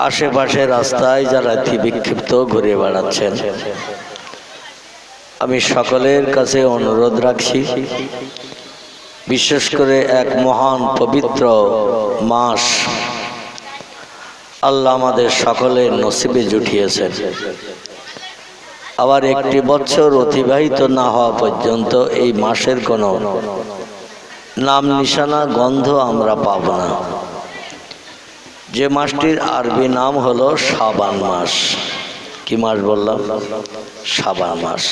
আশেপাশে রাস্তায় যারা বিক্ষিপ্ত ঘুরে বেড়াচ্ছেন, আমি সকলের কাছে অনুরোধ রাখছি, বিশেষ করে এক মহান পবিত্র মাস আল্লাহ আমাদের সকলের নসিবে জুটিয়েছেন। আবার একটি বছর অতিবাহিত না হওয়া পর্যন্ত এই মাসের কোনো নাম নিশানা গন্ধ আমরা পাব না। যে মাসটির আরবি নাম হলো শাবান মাস। কি মাস বললাম? শাবান মাস।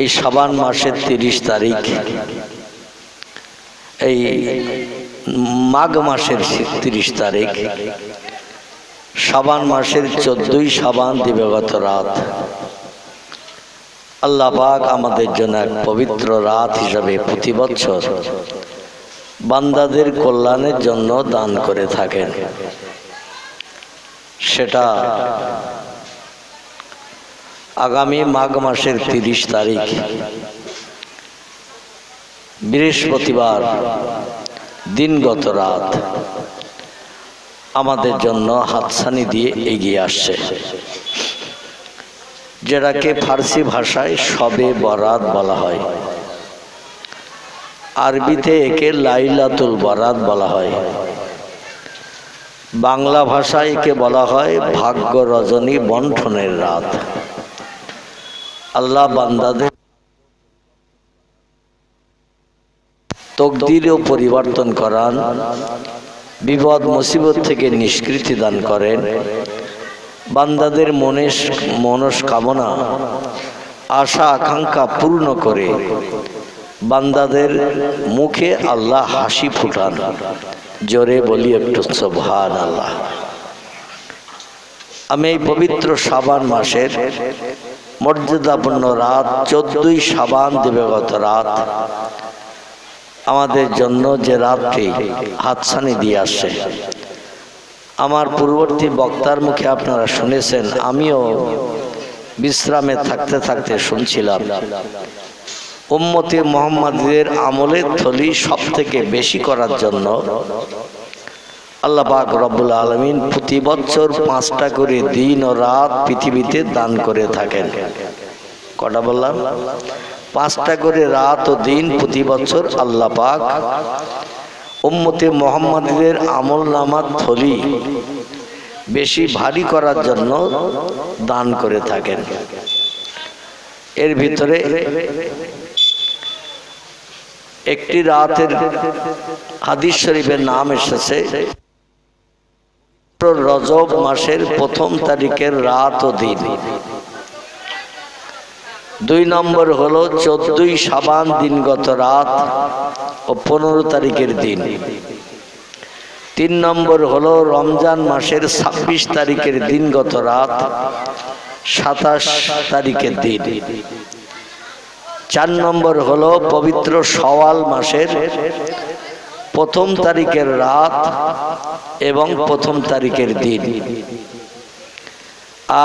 এই শাবান মাসের 30 তারিখ, এই মাঘ মাসের 30 তারিখ, শাবান মাসের 14ই শাবান দিবাগত রাত আল্লাহ পাক আমাদের জন্য এক পবিত্র রাত হিসাবে প্রতি বছর বান্দাদের কল্যাণের জন্য দান করে থাকেন। সেটা আগামী মাঘ মাসের 30 তারিখ বৃহস্পতিবার দিনগত রাত আমাদের জন্য হাতছানি দিয়ে এগিয়ে আসছে, যেটাকে ফার্সি ভাষায় শবে বরাত বলা হয়। আরবিতে একে লাইলাতুল বরাত বলা হয়। বাংলা ভাষায় একে বলা হয় ভাগ্য রজনী বন্টনের রাত। আল্লাহ বান্দাদের তকদিরও পরিবর্তন করান, বিপদ মুসিবত থেকে নিষ্কৃতি দান করেন, বান্দাদের মনস্কামনা আশা আকাঙ্ক্ষা পূর্ণ করে বান্দাদের মুখে আল্লাহ হাসি ফুটান। জোরে বলি একটু সুবহানাল্লাহ। আমি এই পবিত্র শাবান মাসের মর্যাদাপূর্ণ রাত 14ই শাবান দিবাগত রাত আমাদের জন্য যে রাতটি হাতছানি দিয়ে আসছে, আমার পূর্ববর্তী বক্তার মুখে আপনারা শুনেছেন, আমিও বিশ্রামে থাকতে থাকতে শুনছিলাম। উম্মতে মুহাম্মাদের আমলের থলি সব থেকে বেশি করার জন্য আল্লাহ পাক রব্বুল আলামিন প্রতি বছর 5টা করে দিন ও রাত পৃথিবীতে দান করে থাকেন। কটা বললাম? 5টা করে রাত ও দিন প্রতি বছর আল্লাহ পাক উম্মতে মুহাম্মাদের আমল নামার থলি বেশি ভারী করার জন্য দান করে থাকেন। এর ভিতরে একটি রাতের হাদিস শরীফের নাম এসেছে রজব মাসের 1ম তারিখের রাত ও দিন। 2 নম্বর হলো 14ই শাবান দিনগত রাত ও 15 তারিখের দিন। 3 নম্বর হলো রমজান মাসের 26 তারিখের দিনগত রাত, 27 তারিখের দিন। 4 নম্বর হলো পবিত্র শাওয়াল মাসের 1ম তারিখের রাত এবং 1ম তারিখের দিন।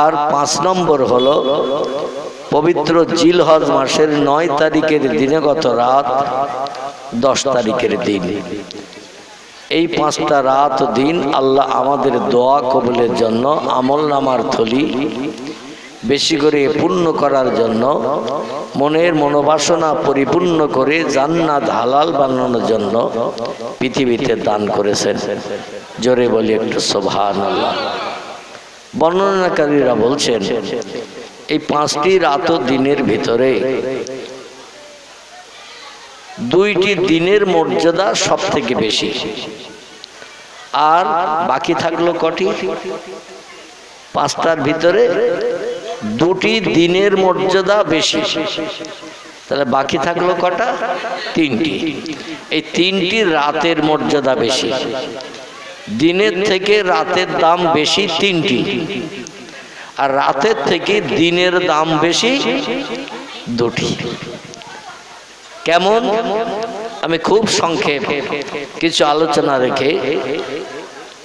আর 5 নম্বর হলো পবিত্র জিলহজ মাসের 9 তারিখের দিনগত রাত, 10 তারিখের দিন। এই 5টা রাত ও দিন আল্লাহ আমাদের দোয়া কবুলের জন্য, আমল নামার থলি বেশি করে পূর্ণ করার জন্য, মনের মনোবাসনা পরিপূর্ণ করে জান্নাত হালাল বানানোর জন্য পৃথিবীতে দান করেছেন। জোরে বলি একটু সুবহানাল্লাহ। বর্ণনাকারীরা বলছেন এই 5টি রাত ও দিনের ভিতরে 2টি দিনের মর্যাদা সব থেকে বেশি, আর বাকি থাকলো কটি? 5টার ভিতরে 2টি দিনের মর্যাদা বেশি, তাহলে বাকি থাকলো কটা? 3টি। এই 3টি রাতের মর্যাদা বেশি। দিনের থেকে রাতের দাম বেশি 3টি, আর রাতের থেকে দিনের দাম বেশি 2টি। কেমন? আমি খুব সংক্ষেপ কিছু আলোচনা রেখে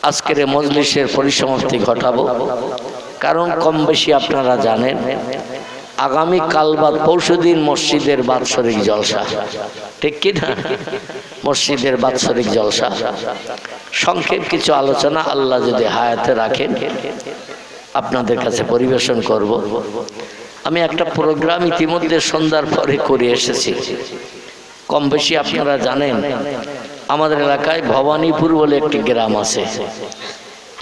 আজকের মজলিসের পরিসমাপ্তি ঘটাবো। কারণ কম বেশি আপনারা জানেন আগামী কাল বাদ পরশুদিন মসজিদের বাৎসরিক জলসা, ঠিক কি না? মসজিদের বাৎসরিক জলসা, সংক্ষেপ কিছু আলোচনা আল্লাহ যদি হায়াতে রাখেন আপনাদের কাছে পরিবেশন করব। আমি একটা প্রোগ্রাম ইতিমধ্যে সন্ধ্যার পরে করে এসেছি, কম বেশি আপনারা জানেন। আমাদের এলাকায় ভবানীপুর বলে একটি গ্রাম আছে।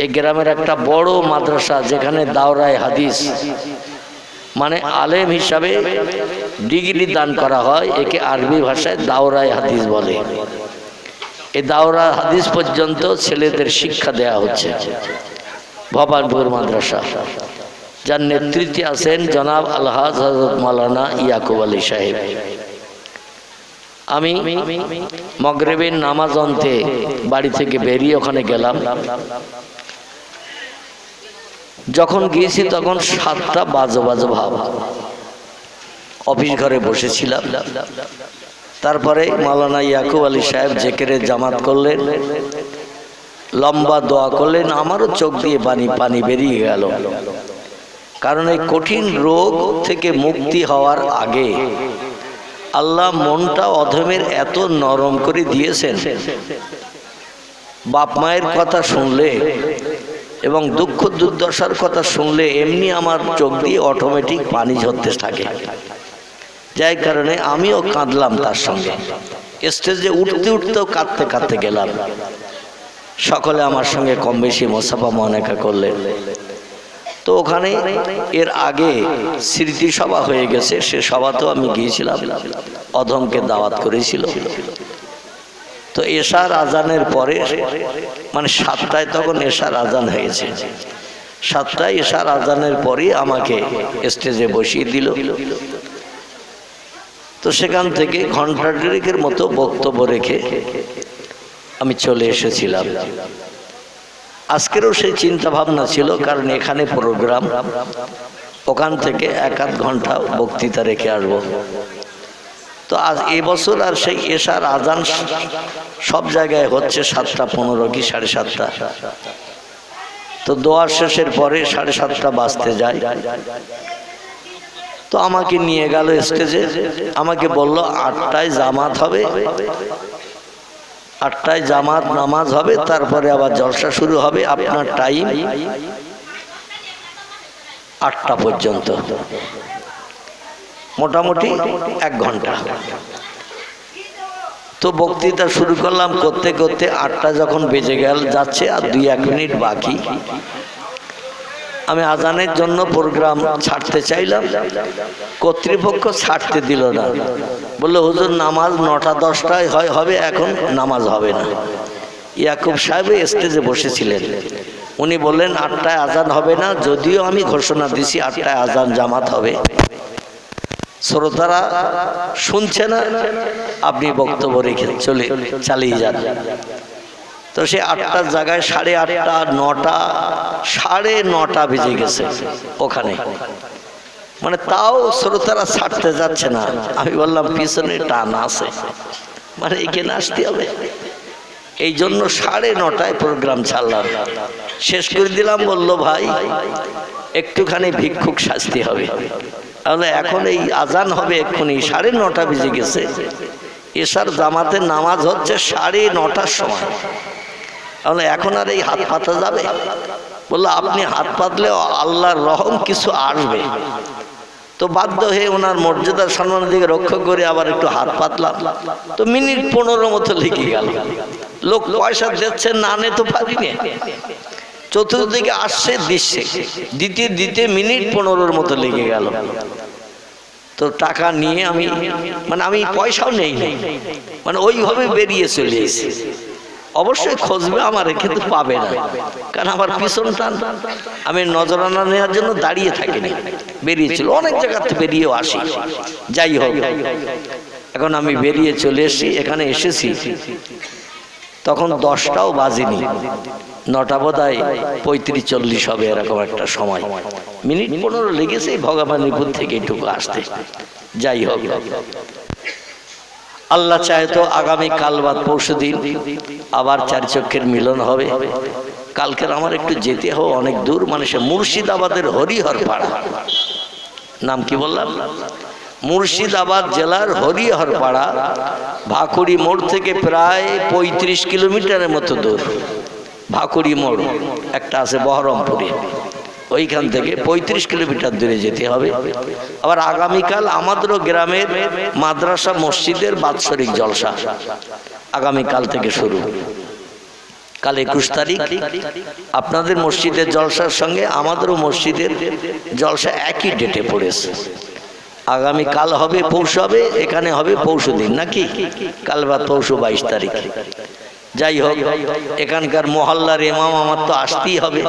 এই গ্রামের একটা বড় মাদ্রাসা, যেখানে দাওরায়ে হাদিস মানে আলেম হিসাবে ডিগ্রি দান করা হয়, একে আরবি ভাষায় দাওরায়ে হাদিস বলে। এই দাওরা হাদিস পর্যন্ত ছেলেদের শিক্ষা দেয়া হচ্ছে ভবানীপুর মাদ্রাসা, যার নেতৃত্বে আছেন জনাব আলহাজ হযরত মাওলানা ইয়াকুব আলী সাহেব। আমি মাগরিবের নামাজ অন্তে বাড়ি থেকে বেরিয়ে ওখানে গেলাম। যখন গিয়েছি তখন 7টা বাজো ভাব, অফিস ঘরে বসেছিলাম। তারপরে মাওলানা ইয়াকুব আলী সাহেব জেকেরে জামাত করলেন, লম্বা দোয়া করলেন। আমারও চোখ দিয়ে পানি বেরিয়ে গেল, কারণ এই কঠিন রোগ থেকে মুক্তি হওয়ার আগে আল্লাহ মনটা অধমের এত নরম করে দিয়েছেন। বাপ মায়ের কথা শুনলে এবং দুঃখ দুর্দশার কথা শুনলে এমনি আমার চোখ দিয়ে অটোমেটিক পানি ঝরতে থাকে, যাই কারণে আমিও কাঁদলাম তার সঙ্গে। স্টেজে উঠতেও কাঁদতে গেলাম। সকলে আমার সঙ্গে কম বেশি মোসাফা মনেকা করলেন। তো ওখানে এর আগে স্মৃতি সভা হয়ে গেছে, সে সভাতেও আমি গিয়েছিলাম, অধমকে দাওয়াত করেছিল। তো এশার আজানের পরে মানে 7টায় তখন এশার আজান হয়েছে, 7টায় এশার আজানের পরে আমাকে স্টেজে বসিয়ে দিল। তো সেখান থেকে ঘন্টা দেড়েকের মতো বক্তব্য রেখে আমি চলে এসেছিলাম। আজকেরও সেই চিন্তা ভাবনা ছিল, কারণ এখানে প্রোগ্রাম, ওখান থেকে 1-8 ঘন্টা বক্তৃতা রেখে আসবো। তো আজ এবছর আর সেই এশার আজান সব জায়গায় হচ্ছে 7:15 কি 7:30। তো দোয়া শেষের পরে 7:30 বাজতে যায়। তো আমাকে নিয়ে গেল স্টেজে, আমাকে বলল 8টায় জামাত হবে, 8টায় জামাত নামাজ হবে, তারপরে আবার জলসা শুরু হবে, আপনার টাইম 8টা পর্যন্ত, মোটামুটি 1 ঘন্টা। তো বক্তৃতা শুরু করলাম, করতে 8টা যখন বেজে যাচ্ছে আর 2-1 মিনিট বাকি, আমি আজানের জন্য প্রোগ্রাম ছাড়তে চাইলাম, কর্তৃপক্ষ ছাড়তে দিল না। বললো হুজুর নামাজ 9টা-10টায় হবে, এখন নামাজ হবে না। ইয়াকুব সাহেব স্টেজে বসেছিলেন, উনি বললেন 8টায় আজান হবে না, যদিও আমি ঘোষণা দিছি 8টায় আজান জামাত হবে। শ্রোতারা শুনছে না, আপনি বক্তব্য রেখে চালিয়ে যান। তো সে 8টার জায়গায় 8:30, 9টা, 9:30 বেজে গেছে ওখানে, মানে তাও শ্রোতারা ছাড়তে যাচ্ছে না। আমি বললাম পিছনে টান আছে, মানে এখানে আসতে হবে। এই জন্য 9:30টায় প্রোগ্রাম ছাড়লাম, শেষ করে দিলাম। বলল ভাই একটুখানি ভিক্ষুক শাস্তি হবে, তাহলে এখন এই আজান হবে এক্ষুনি, 9:30 বেজে গেছে। এশার জামাতের নামাজ হচ্ছে 9:30টার সময়, তাহলে এখন আর এই হাত পাতা যাবে? বললো আপনি হাত পাতলে আল্লাহর রহম কিছু আসবে। তো বাধ্য হয়ে ওনার মর্যাদার সম্মানের দিকে রক্ষা করে আবার একটু হাত পাতলাম। তো মিনিট 15 মতো লেগে গেল। লোক পয়সা দিচ্ছে, না নে তো পারিনি, চতুর্দিকে আসছে দিচ্ছে, দিতে মিনিট 15 মতো লেগে গেল। তো টাকা নিয়ে আমি পয়সাও নেই, মানে ওইভাবে বেরিয়ে চলে এসেছি। অবশ্যই খুঁজবে আমারে, কিন্তু পাবে না, কারণ আমার পিছনটা আমি নজরানা নেওয়ার জন্য দাঁড়িয়ে থাকিনি, বেরিয়েছিল। অনেক জায়গাতে বেরিয়েও আসি, যাই হোক এখন আমি বেরিয়ে চলে এসেছি। এখানে এসেছি তখন 10টাও বাজেনি, 9টা বোধহয় 35-40 হবে, এরকম একটা সময়। মিনিট 15 লেগেছে ভগবানীপুর থেকে এটুকু আসতে। যাই হোক, আল্লাহ চাহে তো আগামী কাল বাদ পরশুদিন আবার 4 চক্ষের মিলন হবে। কালকের আমার একটু যেতে হবে অনেক দূর, মানে সে মুর্শিদাবাদের হরিহর পাড়া। নাম কি বললাম? মুর্শিদাবাদ জেলার হরিহরপাড়া ভাকুড়ি মোড় থেকে প্রায় 35 কিলোমিটারের মতো দূর। ভাকুড়ি মোড় একটা আছে বহরমপুরে, ওইখান থেকে 35 কিলোমিটার দূরে যেতে হবে। আবার আগামীকাল আমাদেরও গ্রামের মাদ্রাসা মসজিদের বাৎসরিক জলসা আগামীকাল থেকে শুরু। কাল 21 তারিখ আপনাদের মসজিদের জলসার সঙ্গে আমাদেরও মসজিদের জলসা একই ডেটে পড়েছে। আগামী কাল হবে পৌষ হবে, এখানে হবে পৌষ দিন নাকি? কাল বাদ পৌষ 22 তারিখ। যাই হোক, এখানকার মহল্লার ইমাম আমার তো আসতেই হবে।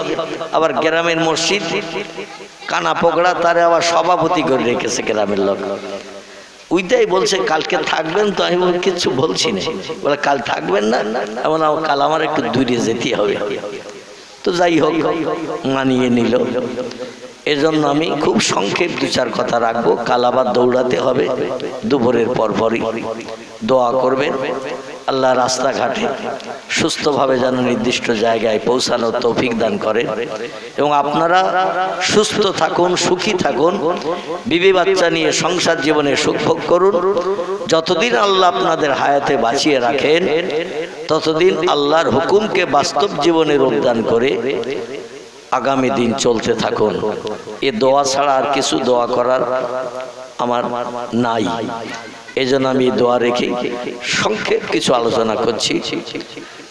আবার গ্রামের মসজিদ কানা পকড়া, তারে আবার সভাপতি করে রেখেছে গ্রামের লোক। ওইটাই বলছে কালকে থাকবেন তো? আমি কিছু বলছি না, বলে কাল থাকবেন না? এমন কাল আমার একটু দূরে যেতে হবে। তো যাই হোক, মানিয়ে নিল। এজন্য আমি খুব সংক্ষেপ 2-4 কথা রাখবো। কাল আবার দৌড়াতে হবে দুপুরের পরপরই। দোয়া করবেন আল্লাহ রাস্তাঘাটে সুস্থভাবে যেন নির্দিষ্ট জায়গায় পৌঁছানোর তৌফিক দান করেন, এবং আপনারা সুস্থ থাকুন, সুখী থাকুন, বিবি বাচ্চা নিয়ে সংসার জীবনে সুখ ভোগ করুন। যতদিন আল্লাহ আপনাদের হায়াতে বাঁচিয়ে রাখেন ততদিন আল্লাহর হুকুমকে বাস্তব জীবনে রূপ দান করে আগামী দিন চলতে থাকুন। এ দোয়া ছাড়া আর কিছু দোয়া করার আমার নাই। এজন্য আমি দোয়া রেখে সংক্ষেপ কিছু আলোচনা করছি।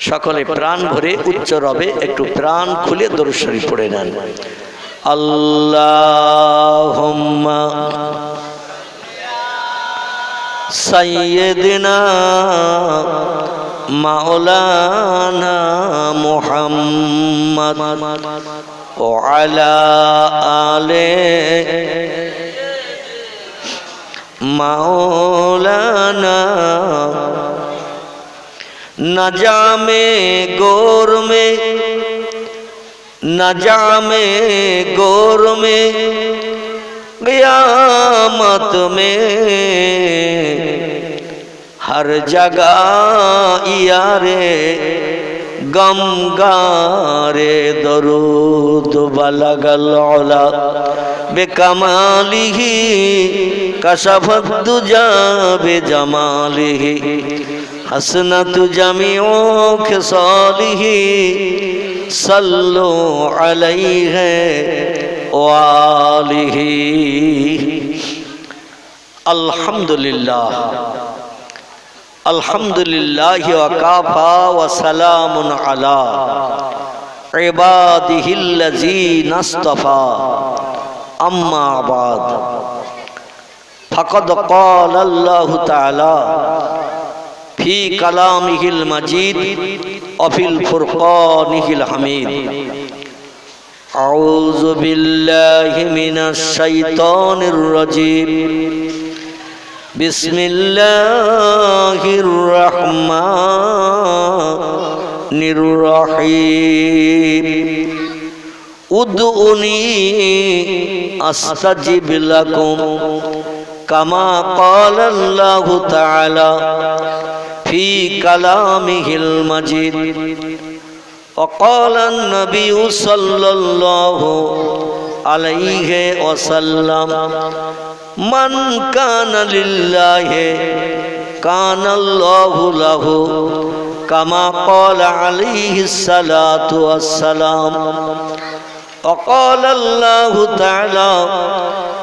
সকলে প্রাণ ভরে উচ্চ রবে একটু প্রাণ খুলে দরুদ শরীফ পড়ে নেন। আল্লাহুম্মা সাইয়্যিদিনা মাওলানা মুহাম্মদ ওয়া আলা আলে মাওলানা नजामे गोर में क़यामत में हर जगह यारे गम गारे दरूद बलगल औला बेकमालिही कशफत दुजा बेजमालिही हसनत जमीओ खिसालिही सल्लु अलैहि वालिही। अल्हम्दुलिल्लाह अल्हम्दुलिल्लाहि व काफा व सलामुन अला इबादिहिल्लज़ीना इस्तफ़ा अम्मा बाद फ़क़द क़ाल अल्लाहु तआला फी कलामिहिल मजीद व फिल फुरक़ानिहिल हमीद। अऊज़ु बिल्लाहि मिनश शैतानिर रजीम। बिस्मिल्लाहिर रहमानिर रहीम। उद्उनी अस्तजिब लकुम कमा क़ाल अल्लाहु तआला फी कलामिहिल मजीद। वक़ाल अन्नबिय्यु सल्लल्लाहु अलैहि वसल्लम मन कान लिल्लाहि कान अल्लाहु लहु कमा क़ाल अलैहि सलातु वस्सलाम। वक़ाल अल्लाहु तआला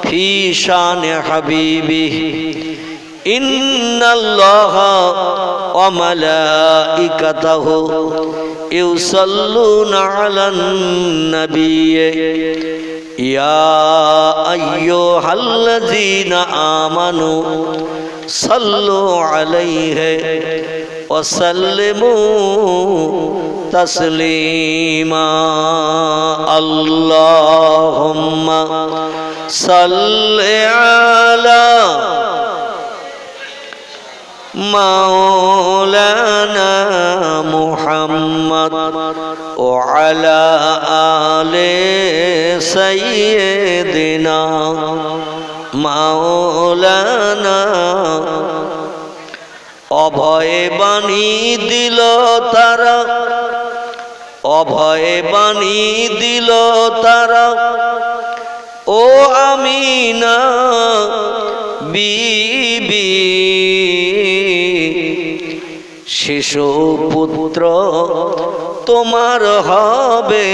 फी शान हबीबिही इन्नल्लाहा व मलाइकतहु युसल्लूना अलन नबिय्य या अय्युहल्लज़ीना आमनू सल्लु अलैहि व सल्लिमू तस्लीमा। अल्लाहुम्मा सल्लि अला मौलाना मुहम्मद व अला आले सय्यिदिना मौलाना। अभय बानी दिल तारा अभय बानी दिल तारा ও আমিনা বিবি, শিশু পুত্র তোমার হবে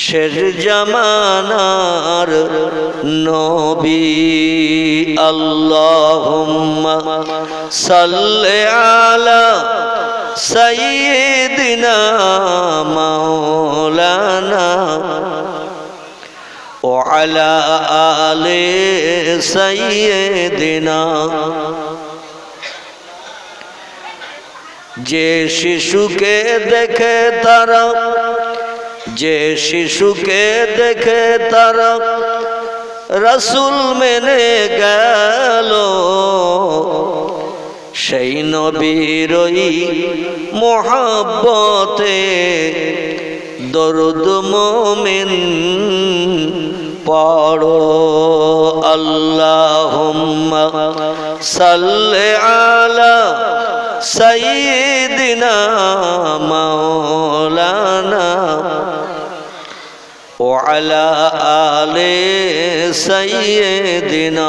শেষ জামানার নবী। আল্লাহুম্মা সাল্লি আলা সাইয়্যিদিনা মাওলানা ওয়া আলা আলি সাইয়্যিদিনা। যে শিশুকে দেখে তারা, যে শিশুকে দেখে তারা রাসূল মেনে গেল, সেই নবীরই মোহাব্বতে দরুদ মুমিন পড়ো। আল্লাহুম্মা সাল্লি আলা সাইয়্যিদিনা মাওলানা ওয়া আলা আলি সাইয়্যিদিনা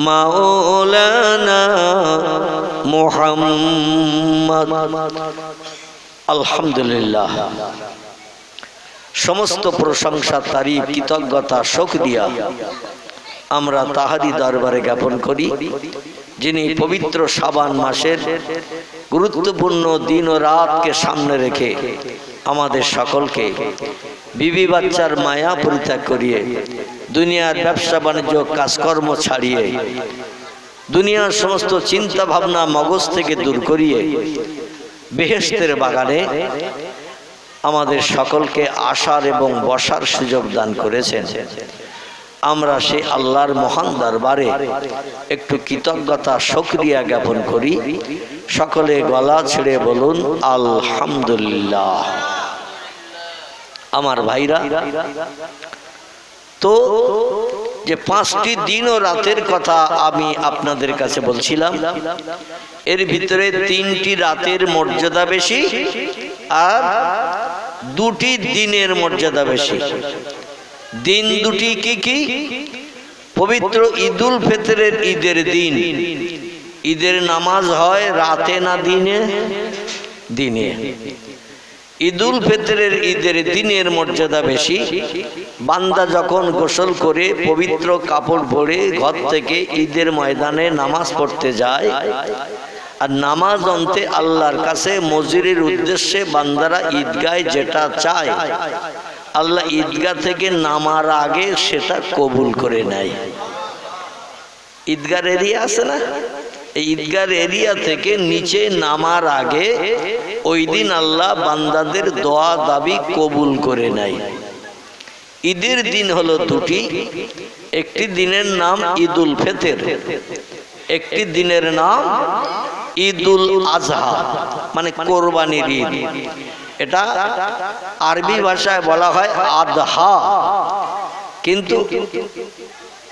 মাওলানা মুহাম্মদ। আলহামদুলিল্লাহ, সমস্ত প্রশংসা, তারিফ, কৃতজ্ঞতা, শুকরিয়া আমরা তাহারি দরবারে জ্ঞাপন করি, যিনি পবিত্র শাবান মাসের গুরুত্বপূর্ণ দিন ও রাতকে সামনে রেখে আমাদের সকলকে বিবি বাচ্চার মায়া পরিত্যাগ করিয়ে, দুনিয়ার ব্যবসা বাণিজ্য কাজকর্ম ছাড়িয়ে, দুনিয়ার সমস্ত চিন্তা ভাবনা মগজ থেকে দূর করিয়ে বেহেশতের বাগানে আমাদের সকলকে আসার এবং বসার সুযোগ দান করেছেন। আমরা সেই আল্লাহর মহান দরবারে একটু কৃতজ্ঞতা শুকরিয়া জ্ঞাপন করি। সকলে গলা ছেড়ে বলুন আলহামদুলিল্লাহ। আমার ভাইরা, তো যে 5টি দিন ও রাতের কথা আমি আপনাদের কাছে বলছিলাম, এর ভিতরে 3টি রাতের মর্যাদা বেশি আর 2টি দিনের মর্যাদা বেশি। দিন দুটি কি কি? পবিত্র ঈদুল ফিতরের ঈদের দিন ঈদের নামাজ হয় রাতে না দিনে? দিনে। ঈদুল ফিতরের ঈদের দিনের মর্যাদা বেশি। বান্দা যখন গোসল করে পবিত্র কাপড় পরে ঘর থেকে ঈদের ময়দানে নামাজ পড়তে যায়, আর নামাজ অন্তে আল্লাহর কাছে মজুরির উদ্দেশ্যে বান্দারা ঈদগায় যেটা চায়, আল্লাহ ঈদগাহ থেকে নামার আগে সেটা কবুল করে নেয়। ঈদগার এরিয়া আছে না, এই ঈদগার এরিয়া থেকে নিচে নামার আগে ওই দিন আল্লাহ বান্দাদের দোয়া দাবি কবুল করে নেয়। ঈদের দিন হলো 2টি। একটি দিনের নাম ঈদুল ফিতর, একটি দিনের নাম ঈদুল আজহা, মানে কোরবানির ঈদ। এটা আরবি ভাষায় বলা হয় আদহা, কিন্তু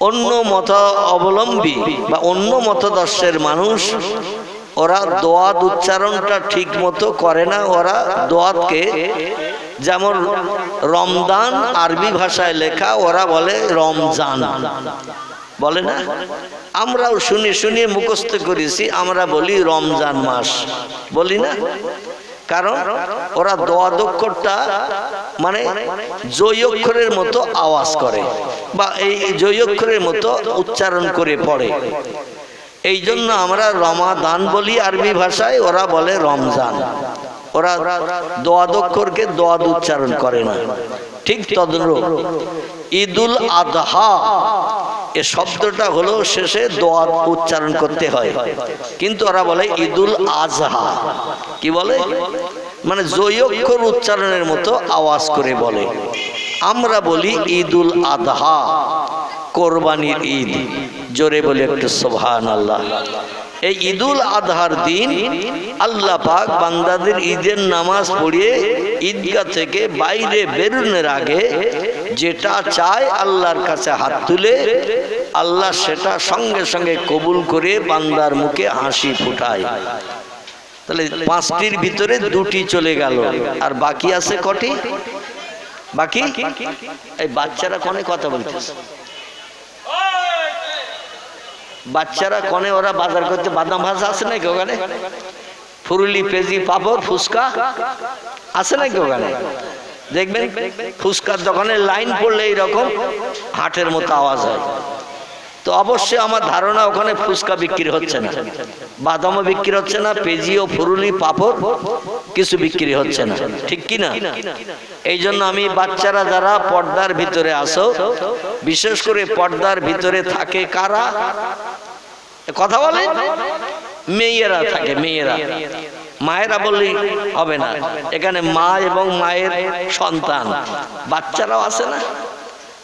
অন্য মত অবলম্বী বা অন্য মতদর্শের মানুষ ওরা দোয়াত উচ্চারণটা ঠিক মতো করে না। ওরা দোয়াতকে, যেমন রমজান আরবি ভাষায় লেখা, ওরা বলে রমজান, বলে না? আমরাও শুনে শুনে মুখস্থ করেছি, আমরা বলি রমজান মাস, বলি না? কারণ ওরা দোয়া অক্ষরটা মানে জয় অক্ষরের মতো আওয়াজ করে বা এই জয় অক্ষরের মতো উচ্চারণ করে পড়ে। এই জন্য আমরা রমাদান বলি আরবি ভাষায়, ওরা বলে রমজান। ওরা দোয়া অক্ষরকে দোয়া উচ্চারণ করে না। ঠিক তদ্রূপ ঈদুল আদহা এ শব্দটা হলো শেষে দোয়া উচ্চারণ করতে হয়, কিন্তু ওরা বলে ঈদুল আজহা। কি বলে? মানে জয় অক্ষর উচ্চারণের মতো আওয়াজ করে বলে। আমরা বলি ঈদুল আদহা, কোরবানির ঈদ। জোরে বলে একটু সুবহানাল্লাহ। এই ঈদুল আদহার দিন আল্লাহ পাক বান্দাদের ঈদের নামাজ পড়িয়ে ঈদগাহ থেকে বাইরে বেরোনোর আগে যেটা চায় আল্লাহর কাছে হাত তুলে, আল্লাহ সেটা সঙ্গে সঙ্গে কবুল করে বান্দার মুখে হাসি ফুটায়। তাহলে 5টির ভিতরে 2টি চলে গেল, আর বাকি আছে কটি? বাকি এই বাচ্চারা কনে কথা বলতেছে, বাচ্চারা কনে ওরা বাজার করতে বাদাম ভাজা আছে নাকি ওখানে, ফুরুলি পেঁজি পাপড় ফুচকা আছে নাকি ওখানে? দেখবেন ফুচকার দোকানে লাইন পড়লে এইরকম হাটের মতো আওয়াজ হয়। তো অবশ্যই আমার ধারণা ওখানে ফুচকা বিক্রি হচ্ছে না, বাদামও বিক্রি হচ্ছে না, পেঁজি ও ফুরুলি পাপড় কিছু বিক্রি হচ্ছে না, ঠিক কি না? এই জন্য আমি বাচ্চারা যারা পর্দার ভিতরে আসো, বিশেষ করে পর্দার ভিতরে থাকে কারা কথা বলে, মেয়েরা থাকে, মেয়েরা। মায়েরা বললেই হবে না, এখানে মা এবং মায়ের সন্তান বাচ্চারাও আছে না।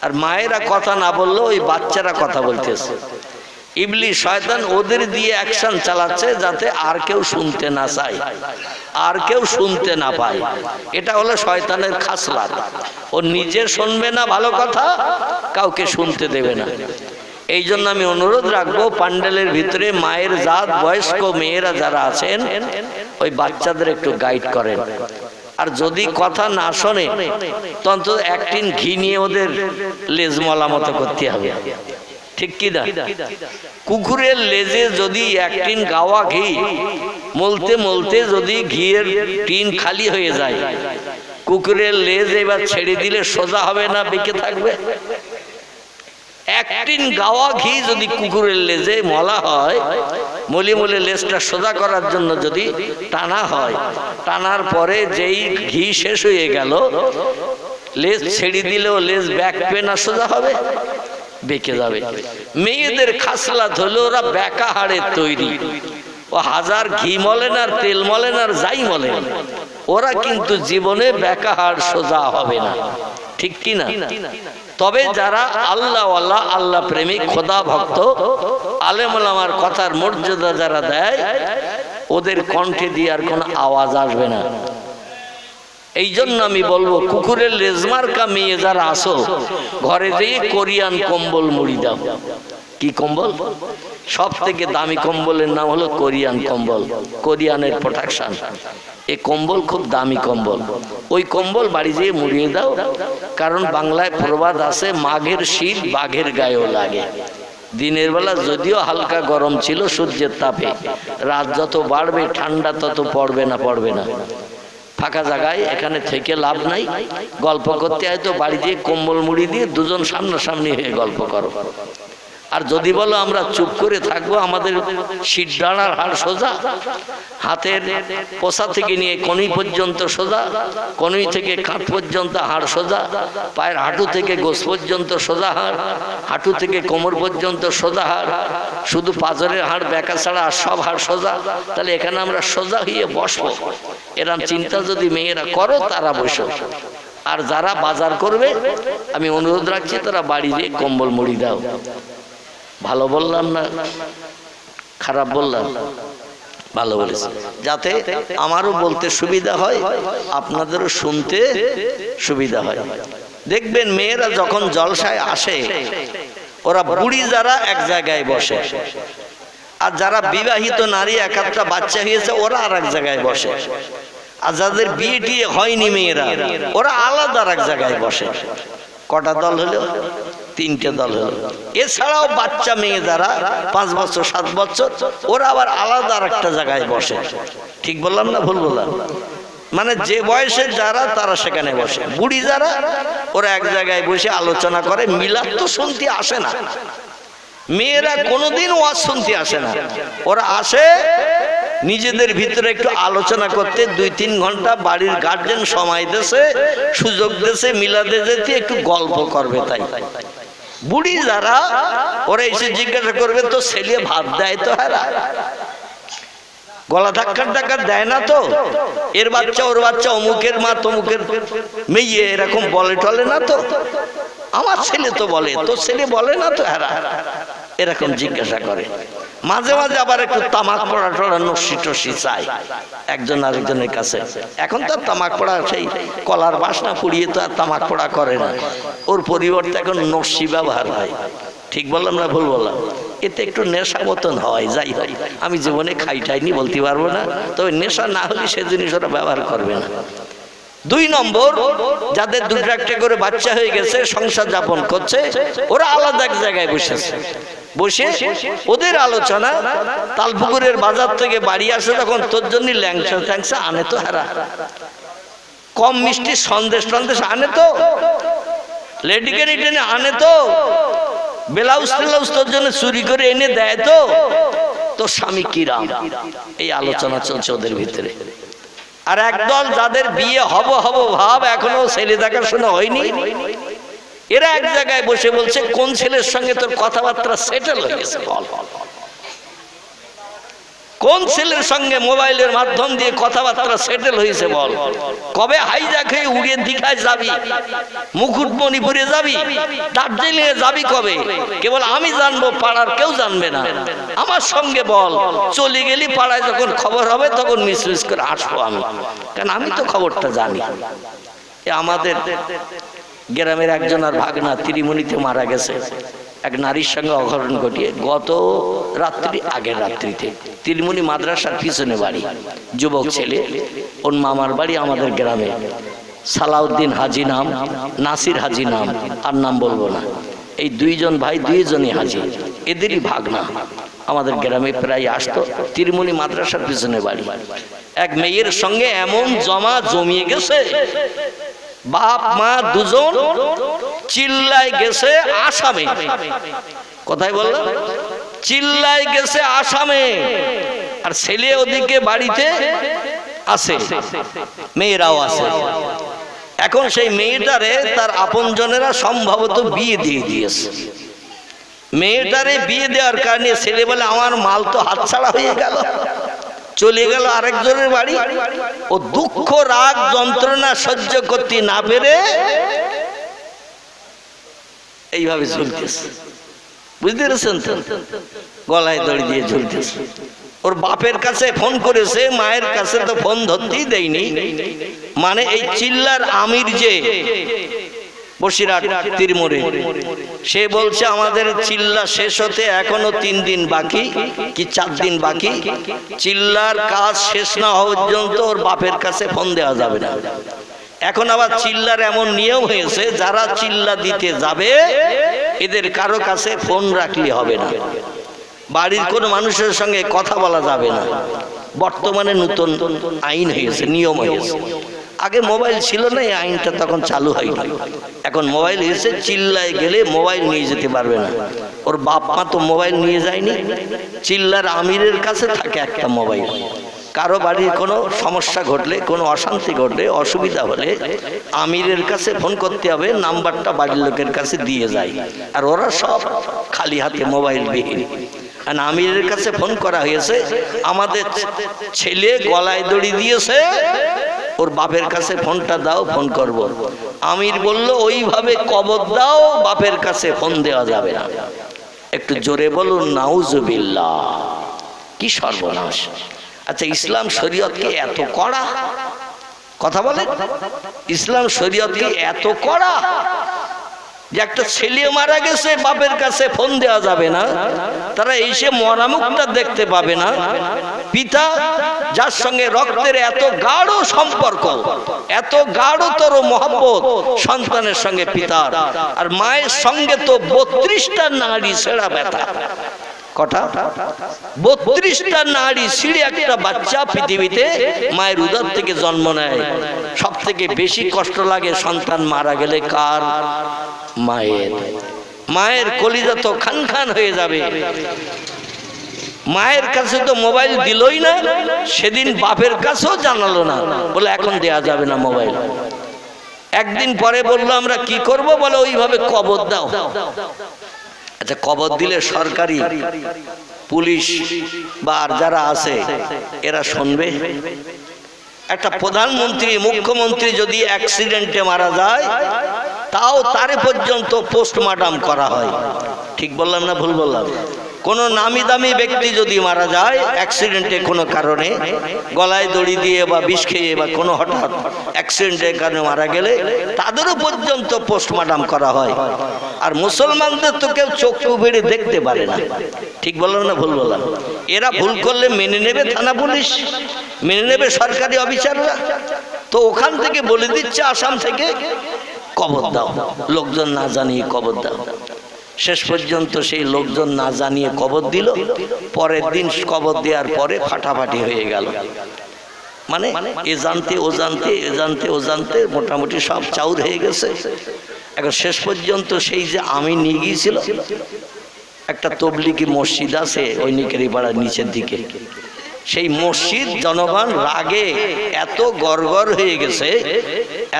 আর মায়েরা কথা না বললেও ওই বাচ্চারা কথা বলতেছে। ইবলিস শয়তান ওদের দিয়ে অ্যাকশন চালাচ্ছে যাতে আর কেউ শুনতে না চায়, আর কেউ শুনতে না পায়। এটা হলো শয়তানের খাসলাত। ও নিজে শুনবে না ভালো কথা, কাউকে শুনতে দেবে না। এই জন্য আমি অনুরোধ রাখবো প্যান্ডেলের ভিতরে মায়ের জাত বয়স্ক মেয়েরা যারা আছেন ওই বাচ্চাদের একটু গাইড করেন। আর যদি কথা না শোনে তো অন্তত এক টিন ঘি নিয়ে ওদের লেজ মলা মতো করতে হবে, ঠিক কি না? কুকুরের লেজে যদি এক টিন গাওয়া ঘি মলতে মলতে যদি ঘিয়ের টিন খালি হয়ে যায়, কুকুরের লেজ এবার ছেড়ে দিলে সোজা হবে না বেঁকে থাকবে? এক টিন গাওয়া ঘি যদি কুকুরের লেজে মলা হয়, মলি মলে লেজটা সোজা করার জন্য যদি টানা হয়, টানার পরে যেই ঘি শেষ হয়ে গেল, লেজ ছেড়ে দিলেও লেজ ব্যাকবে না সোজা হবে? বেঁকে যাবে। মেয়েদের খাসলাত হলো ওরা বেঁকা হাড়ের তৈরি। ও হাজার ঘি মলেন আর তেল মলেন আর যাই মলেন, ওরা কিন্তু জীবনে বেঁকা হাড় সোজা হবে না, ঠিক কি না? তবে যারা আল্লাহওয়ালা, আল্লাহ প্রেমিক, খোদা ভক্ত, আলেম ওলামার কথার মর্যাদা যারা দেয়, ওদের কণ্ঠে দিয়ে আর কোনো আওয়াজ আসবে না। এই জন্য আমি বলবো কুকুরের লেজমার্কা মেয়ে যারা আসো, ঘরে যেয়ে কোরিয়ান কম্বল মুড়ি দাও। কি কম্বল? সব থেকে দামি কম্বলের নাম হলো কোরিয়ান কম্বল, কোরিয়ানের প্রোটেকশন। এই কম্বল খুব দামি কম্বল। ওই কম্বল বাড়ি যেয়ে মুড়িয়ে দাও, কারণ বাংলায় প্রবাদ আছে, মাঘের শীত বাঘের গায়েও লাগে। দিনের বেলা যদিও হালকা গরম ছিল সূর্যের তাপে, রাত যত বাড়বে ঠান্ডা তত পড়বে না, পড়বে না। ফাঁকা জায়গায় এখানে থেকে লাভ নাই, গল্প করতে হয়তো বাড়ি দিয়ে কম্বল মুড়ি দিয়ে দুজন সামনাসামনি হয়ে গল্প করো। আর যদি বলো আমরা চুপ করে থাকবো, আমাদের শির ডাঁড়ার হাড় সোজা, হাতের পোষা থেকে নিয়ে কনুই পর্যন্ত সোজা, কনুই থেকে কাঁধ পর্যন্ত হাড় সোজা, পায়ের হাঁটু থেকে গোস পর্যন্ত সোজা হাড়, হাঁটু থেকে কোমর পর্যন্ত সোজা হাড়, শুধু পাঁজরের হাড় বেঁকা ছাড়া আর সব হাড় সোজা, তাহলে এখানে আমরা সোজা হয়ে বসবো। এরম চিন্তা যদি মেয়েরা করো তারা বসো। আর যারা বাজার করবে আমি অনুরোধ রাখছি তারা বাড়ি দিয়ে কম্বল মুড়ি দাও। ভালো বললাম না খারাপ বললাম? ভালো বলেছি, যাতে আমারও বলতে সুবিধা হয়, আপনাদেরও শুনতে সুবিধা হয়। দেখবেন মেয়েরা যখন জলসায় আসে, ওরা বুড়ি যারা এক জায়গায় বসে, আর যারা বিবাহিত নারী এক একটা বাচ্চা হয়েছে ওরা আর এক জায়গায় বসে, আর যাদের বিয়ে টিয়ে হয়নি মেয়েরা ওরা আলাদা এক জায়গায় বসে। কটা দল হলো? তিনটে দল হলো। এছাড়াও বাচ্চা মেয়ে যারা 5 বছর 7 বছর, ওরা আবার আলাদা একটা জায়গায় বসে। ঠিক বললাম না ভুল বললাম? মানে যে বয়সের যারা তারা সেখানে বসে, বুড়ি যারা ওরা এক জায়গায় বসে আলোচনা করে। মিলাদ তো শুনতে আসে না, মেয়েরা কোনোদিন ওয়াজ শুনতে আসে না, ওরা আসে নিজেদের ভিতরে একটু আলোচনা করতে। 2-3 ঘন্টা বাড়ির গার্জেন সময় দেশে, সুযোগ দেশে, মিলাদে যেতে একটু গল্প করবে। তাই বুড়ি যারা ওরা এসে জিজ্ঞাসা করবে, তো ছেলে ভাত দেয় তো? হারা গলা ধাক্কার টাকা দেয় না তো? এর বাচ্চা ওর বাচ্চা, অমুকের মা তমুকের মেয়ে এরকম বলে টলে না তো? আমার ছেলে তো বলে, তো ছেলে বলে না তো? হারা এরকম জিজ্ঞাসা করে। মাঝে মাঝে আবার একটু তামাক পড়া টড়া নস্যি টস্যি চাই একজন আরেকজনের কাছে। এখন তো আর তামাক পড়া সেই কলার বাসনা পুড়িয়ে তো আর তামাক পড়া করে না, ওর পরিবর্তে এখন নস্যি ব্যবহার হয়। ঠিক বললাম না ভুল বললাম? এতে একটু নেশা মতন হয়। যাই হয়, আমি জীবনে খাইটাইনি বলতে পারবো না, তবে নেশা না হলে সে জিনিস ওরা ব্যবহার করবে না। 2 নম্বর, যাদের 2-1 করে বাচ্চা হয়ে গেছে, সংসার যাপন করছে, ওরা আলাদা এক জায়গায় বসেছে, বসে ওদের আলোচনা, তালপুকুরের বাজার থেকে বাড়ি আসে তখন তোর জন্য ল্যাংচা ট্যাংচা আনে তো, হারা কম মিষ্টি সন্দেশ টন্দেশ আনে তো, লেডিকে রিটেনে আনে তো, ব্লাউজ টেলাউজ তোর জন্য চুরি করে এনে দেয় তো, তোর স্বামী কিরাম, এই আলোচনা চলছে ওদের ভিতরে। আর একদল যাদের বিয়ে হব ভাব, এখনো ছেলে দেখাশোনা হয়নি, এরা এক জায়গায় বসে বলছে কোন ছেলের সঙ্গে তোর কথাবার্তা সেটেল হয়ে গেছে, কোন ছেলের সঙ্গে মোবাইলের মাধ্যম দিয়ে কথাবার্তা সেটেল হয়েছে বল, কবে হাইজ্যাক হয়ে উড়িয়ে দীঘায় যাবি, মুকুটমণিপুরে যাবি, দার্জিলিং এ যাবি কবে, কেবল আমি জানবো, পাড়ার কেউ জানবে না, আমার সঙ্গে বল, চলে গেলি পাড়ায় যখন খবর হবে তখন মিস করে আসবো আমি, কারণ আমি তো খবরটা জানি। আমাদের গ্রামের একজন আর ভাগনা ত্রিমণিতে মারা গেছে, এক নারীর সঙ্গে অঘটন ঘটিয়ে, গত রাত্রি, আগের রাত্রিতে। ত্রিমণি মাদ্রাসার পিছনে বাড়ি, যুবক ছেলে, ওর মামার বাড়ি আমাদের গ্রামে, সালাউদ্দিন হাজি নাম, নাসির হাজি নাম, আর নাম বলবো না। এই 2 জন ভাই, 2 জনই হাজি, এদেরই ভাগনা আমাদের গ্রামে প্রায় আসতো। ত্রিমণি মাদ্রাসার পিছনে বাড়ি। এক মেয়ের সঙ্গে এমন জমিয়ে গেছে, বাপ মা দুজন চিল্লায় গেছে আসামে, কোথায় বললাম, চিল্লায় গেছে আসামে, আর ছেলে ওদিকে বাড়িতে আছে, মেয়েরাও আছে। এখন সেই মেয়েটারে তার আপনজনেরা সম্ভবত বিয়ে দিয়ে দিয়েছে। মেয়েটারে বিয়ে দেওয়ার কারণে ছেলে বলে আমার মাল তো হাতছাড়া হয়ে গেল, চলে গেল আরেকজনের বাড়ি। ও দুঃখ রাগ যন্ত্রণা সহ্য করতে না পেরে এইভাবে ঝুলতেছে, বুঝতে পেরেছেন তো, গলায় দড়ি দিয়ে ঝুলতেছে। ওর বাপের কাছে ফোন করেছে, মায়ের কাছে তো ফোন ধরতেই দেয়নি। মানে এই চিল্লার আমির যে বসিরহাট তীরমোড়ে, সে বলছে আমাদের চিল্লা শেষ হতে এখনো 3 দিন বাকি কি 4 দিন বাকি, চিল্লার কাজ শেষ না হওয়া পর্যন্ত ওর বাপের কাছে ফোন দেওয়া যাবে না। এখন আবার চিল্লার এমন নিয়ম হয়েছে, যারা চিল্লা দিতে যাবে এদের কারো কাছে ফোন রাখলে হবে না, বাড়ির কোনো মানুষের সঙ্গে কথা বলা যাবে না। বর্তমানে নতুন আইন হয়েছে, নিয়ম হয়েছে। আগে মোবাইল ছিল না, এই আইনটা তখন চালু হয়নি। এখন মোবাইল হয়েছে, চিল্লায় গেলে মোবাইল নিয়ে যেতে পারবে না। ওর বাপ মা তো মোবাইল নিয়ে যায়নি, চিল্লার আমিরের কাছে থাকে একটা মোবাইল। কারো বাড়ির কোনো সমস্যা ঘটলে, কোনো অশান্তি ঘটলে, অসুবিধা হলে আমিরের কাছে ফোন করতে হবে, নাম্বারটা বাড়ির লোকের কাছে দিয়ে যায়। আর ওরা সব খালি হাতে মোবাইল বিহীন। আর আমিরের কাছে ফোন করা হয়েছে, আমাদের ছেলে গলায় দড়ি দিয়েছে, ওর বাপের কাছে ফোনটা দাও, ফোন করব। আমির বলল ওইভাবে কবর দাও, বাপের কাছে ফোন দেওয়া যাবে না। একটু জোরে বলুন নাউজুবিল্লাহ, কি সর্বনাশ। আচ্ছা, ইসলাম শরীয়ত কি এত কড়া? কথা বলে, ইসলাম শরীয়ত কি এত কড়া যে একটা ছেলে মারা গেছে, বাপের কাছে ফোন দেওয়া যাবে না, তারা এসে মরা মুখটা দেখতে পাবে না। পিতা যার সঙ্গে রক্তের এত গাঢ় সম্পর্ক, এত গাঢ়তর মহব্বত সন্তানের সঙ্গে পিতার, আর মায়ের সঙ্গে তো 32টা নাড়ি ছেঁড়া ব্যথা। কটা? 32টা নাড়ি ছিঁড়ে একটা বাচ্চা পৃথিবীতে মায়ের উদর থেকে জন্ম নেয়। সব থেকে বেশি কষ্ট লাগে সন্তান মারা গেলে কার? মায়ের। মায়ের কলিজা তো খান খান হয়ে যাবে। মায়ের কাছে তো মোবাইল দিলই না, সেদিন বাপের কাছেও জানালো না, বলে এখন দেয়া যাবে না মোবাইল। একদিন পরে বললো আমরা কি করব, বলে ওইভাবে কবর দাও। আচ্ছা, কবর দিলে সরকারি পুলিশ বা যারা আছে এরা শুনবে? একটা প্রধানমন্ত্রী, মুখ্যমন্ত্রী যদি অ্যাক্সিডেন্টে মারা যায়, তাও তারে পর্যন্ত পোস্টমর্টম করা হয়। ঠিক বললাম না ভুল বললাম? কোন নামি দামি ব্যক্তি যদি মারা যায় অ্যাক্সিডেন্টে কোনো কারণে, গলায় দড়ি দিয়ে বা বিষ খেয়ে বা কোনো হঠাৎ অ্যাক্সিডেন্টের কারণে মারা গেলে, তাদেরও পর্যন্ত পোস্টমর্টম করা হয়। আর মুসলমানদের তো কেউ চক্ষু বেড়ে দেখতে পারে না। ঠিক বললাম না ভুল বললাম? এরা ভুল করলে মেনে নেবে থানা পুলিশ, মেনে নেবে সরকারি অফিসাররা? তো ওখান থেকে বলে দিচ্ছে আসাম থেকে কবর দাও, লোকজন না জানিয়ে কবর দাও। শেষ পর্যন্ত সেই লোকজন না জানিয়ে কবর দিল। পরের দিন কবর দেওয়ার পরে ফাটাফাটি হয়ে গেল। মানে এ জানতে ও জানতে, এ জানতে ও জানতে মোটামুটি সব চাউর হয়ে গেছে। এখন শেষ পর্যন্ত সেই যে আমি নিয়ে গিয়েছিল, একটা তবলিগি মসজিদ আছে ওই নিকেরি পাড়ার নিচের দিকে, সেই মসজিদ জনগণ রাগে এত গড়গড় হয়ে গেছে,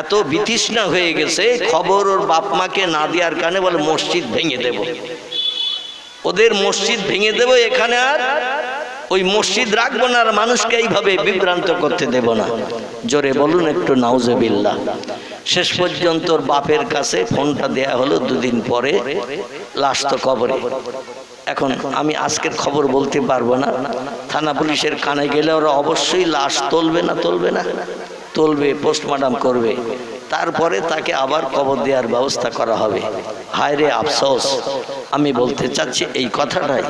এত বিতৃষ্ণা হয়ে গেছে, খবর ওর বাপ মাকে না দেওয়ার কারণে বলে মসজিদ ভেঙে দেব, ওদের মসজিদ ভেঙে দেব, এখানে আর ওই মসজিদ রাখবো না, আর মানুষকে এইভাবে বিভ্রান্ত করতে দেব না। জোরে বলুন একটু নাউজুবিল্লাহ। শেষ পর্যন্ত ওর বাপের কাছে ফোনটা দেয়া হলো, দুদিন পরে লাশ তো কবরে। এখন আমি আজকের খবর বলতে পারবো না, থানা পুলিশের কানে গেলে ওরা অবশ্যই লাশ তুলবে না, তুলবে না, তুলবে, পোস্টমর্টম করবে, তারপরে তাকে আবার কবর দেওয়ার ব্যবস্থা করা হবে। হায় রে আফসোস, আমি বলতে চাচ্ছি এই কথাটাই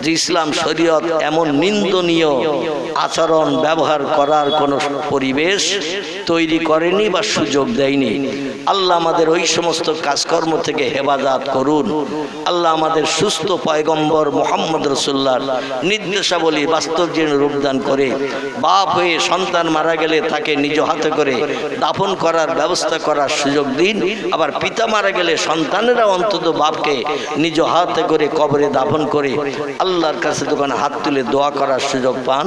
যে ইসলাম শরীয়ত এমন নিন্দনীয় আচরণ ব্যবহার করার কোনো পরিবেশ তৈরি করেনি বা সুযোগ দেয়নি। আল্লাহ আমাদের ওই সমস্ত কাজকর্ম থেকে হেফাজত করুন। আল্লাহ আমাদের সুস্থ পয়গম্বর মুহাম্মদ রাসূলুল্লাহর নির্দেশাবলী বাস্তব জীবনে রূপদান করে বাপ হয়ে সন্তান মারা গেলে তাকে নিজ হাতে করে দাফন করার ব্যবস্থা করার সুযোগ দিন। আবার পিতা মারা গেলে সন্তানেরা অন্তত বাপকে নিজ হাতে করে কবরে দাফন করে আল্লাহর কাছে দোকানে হাত তুলে দোয়া করার সুযোগ পান।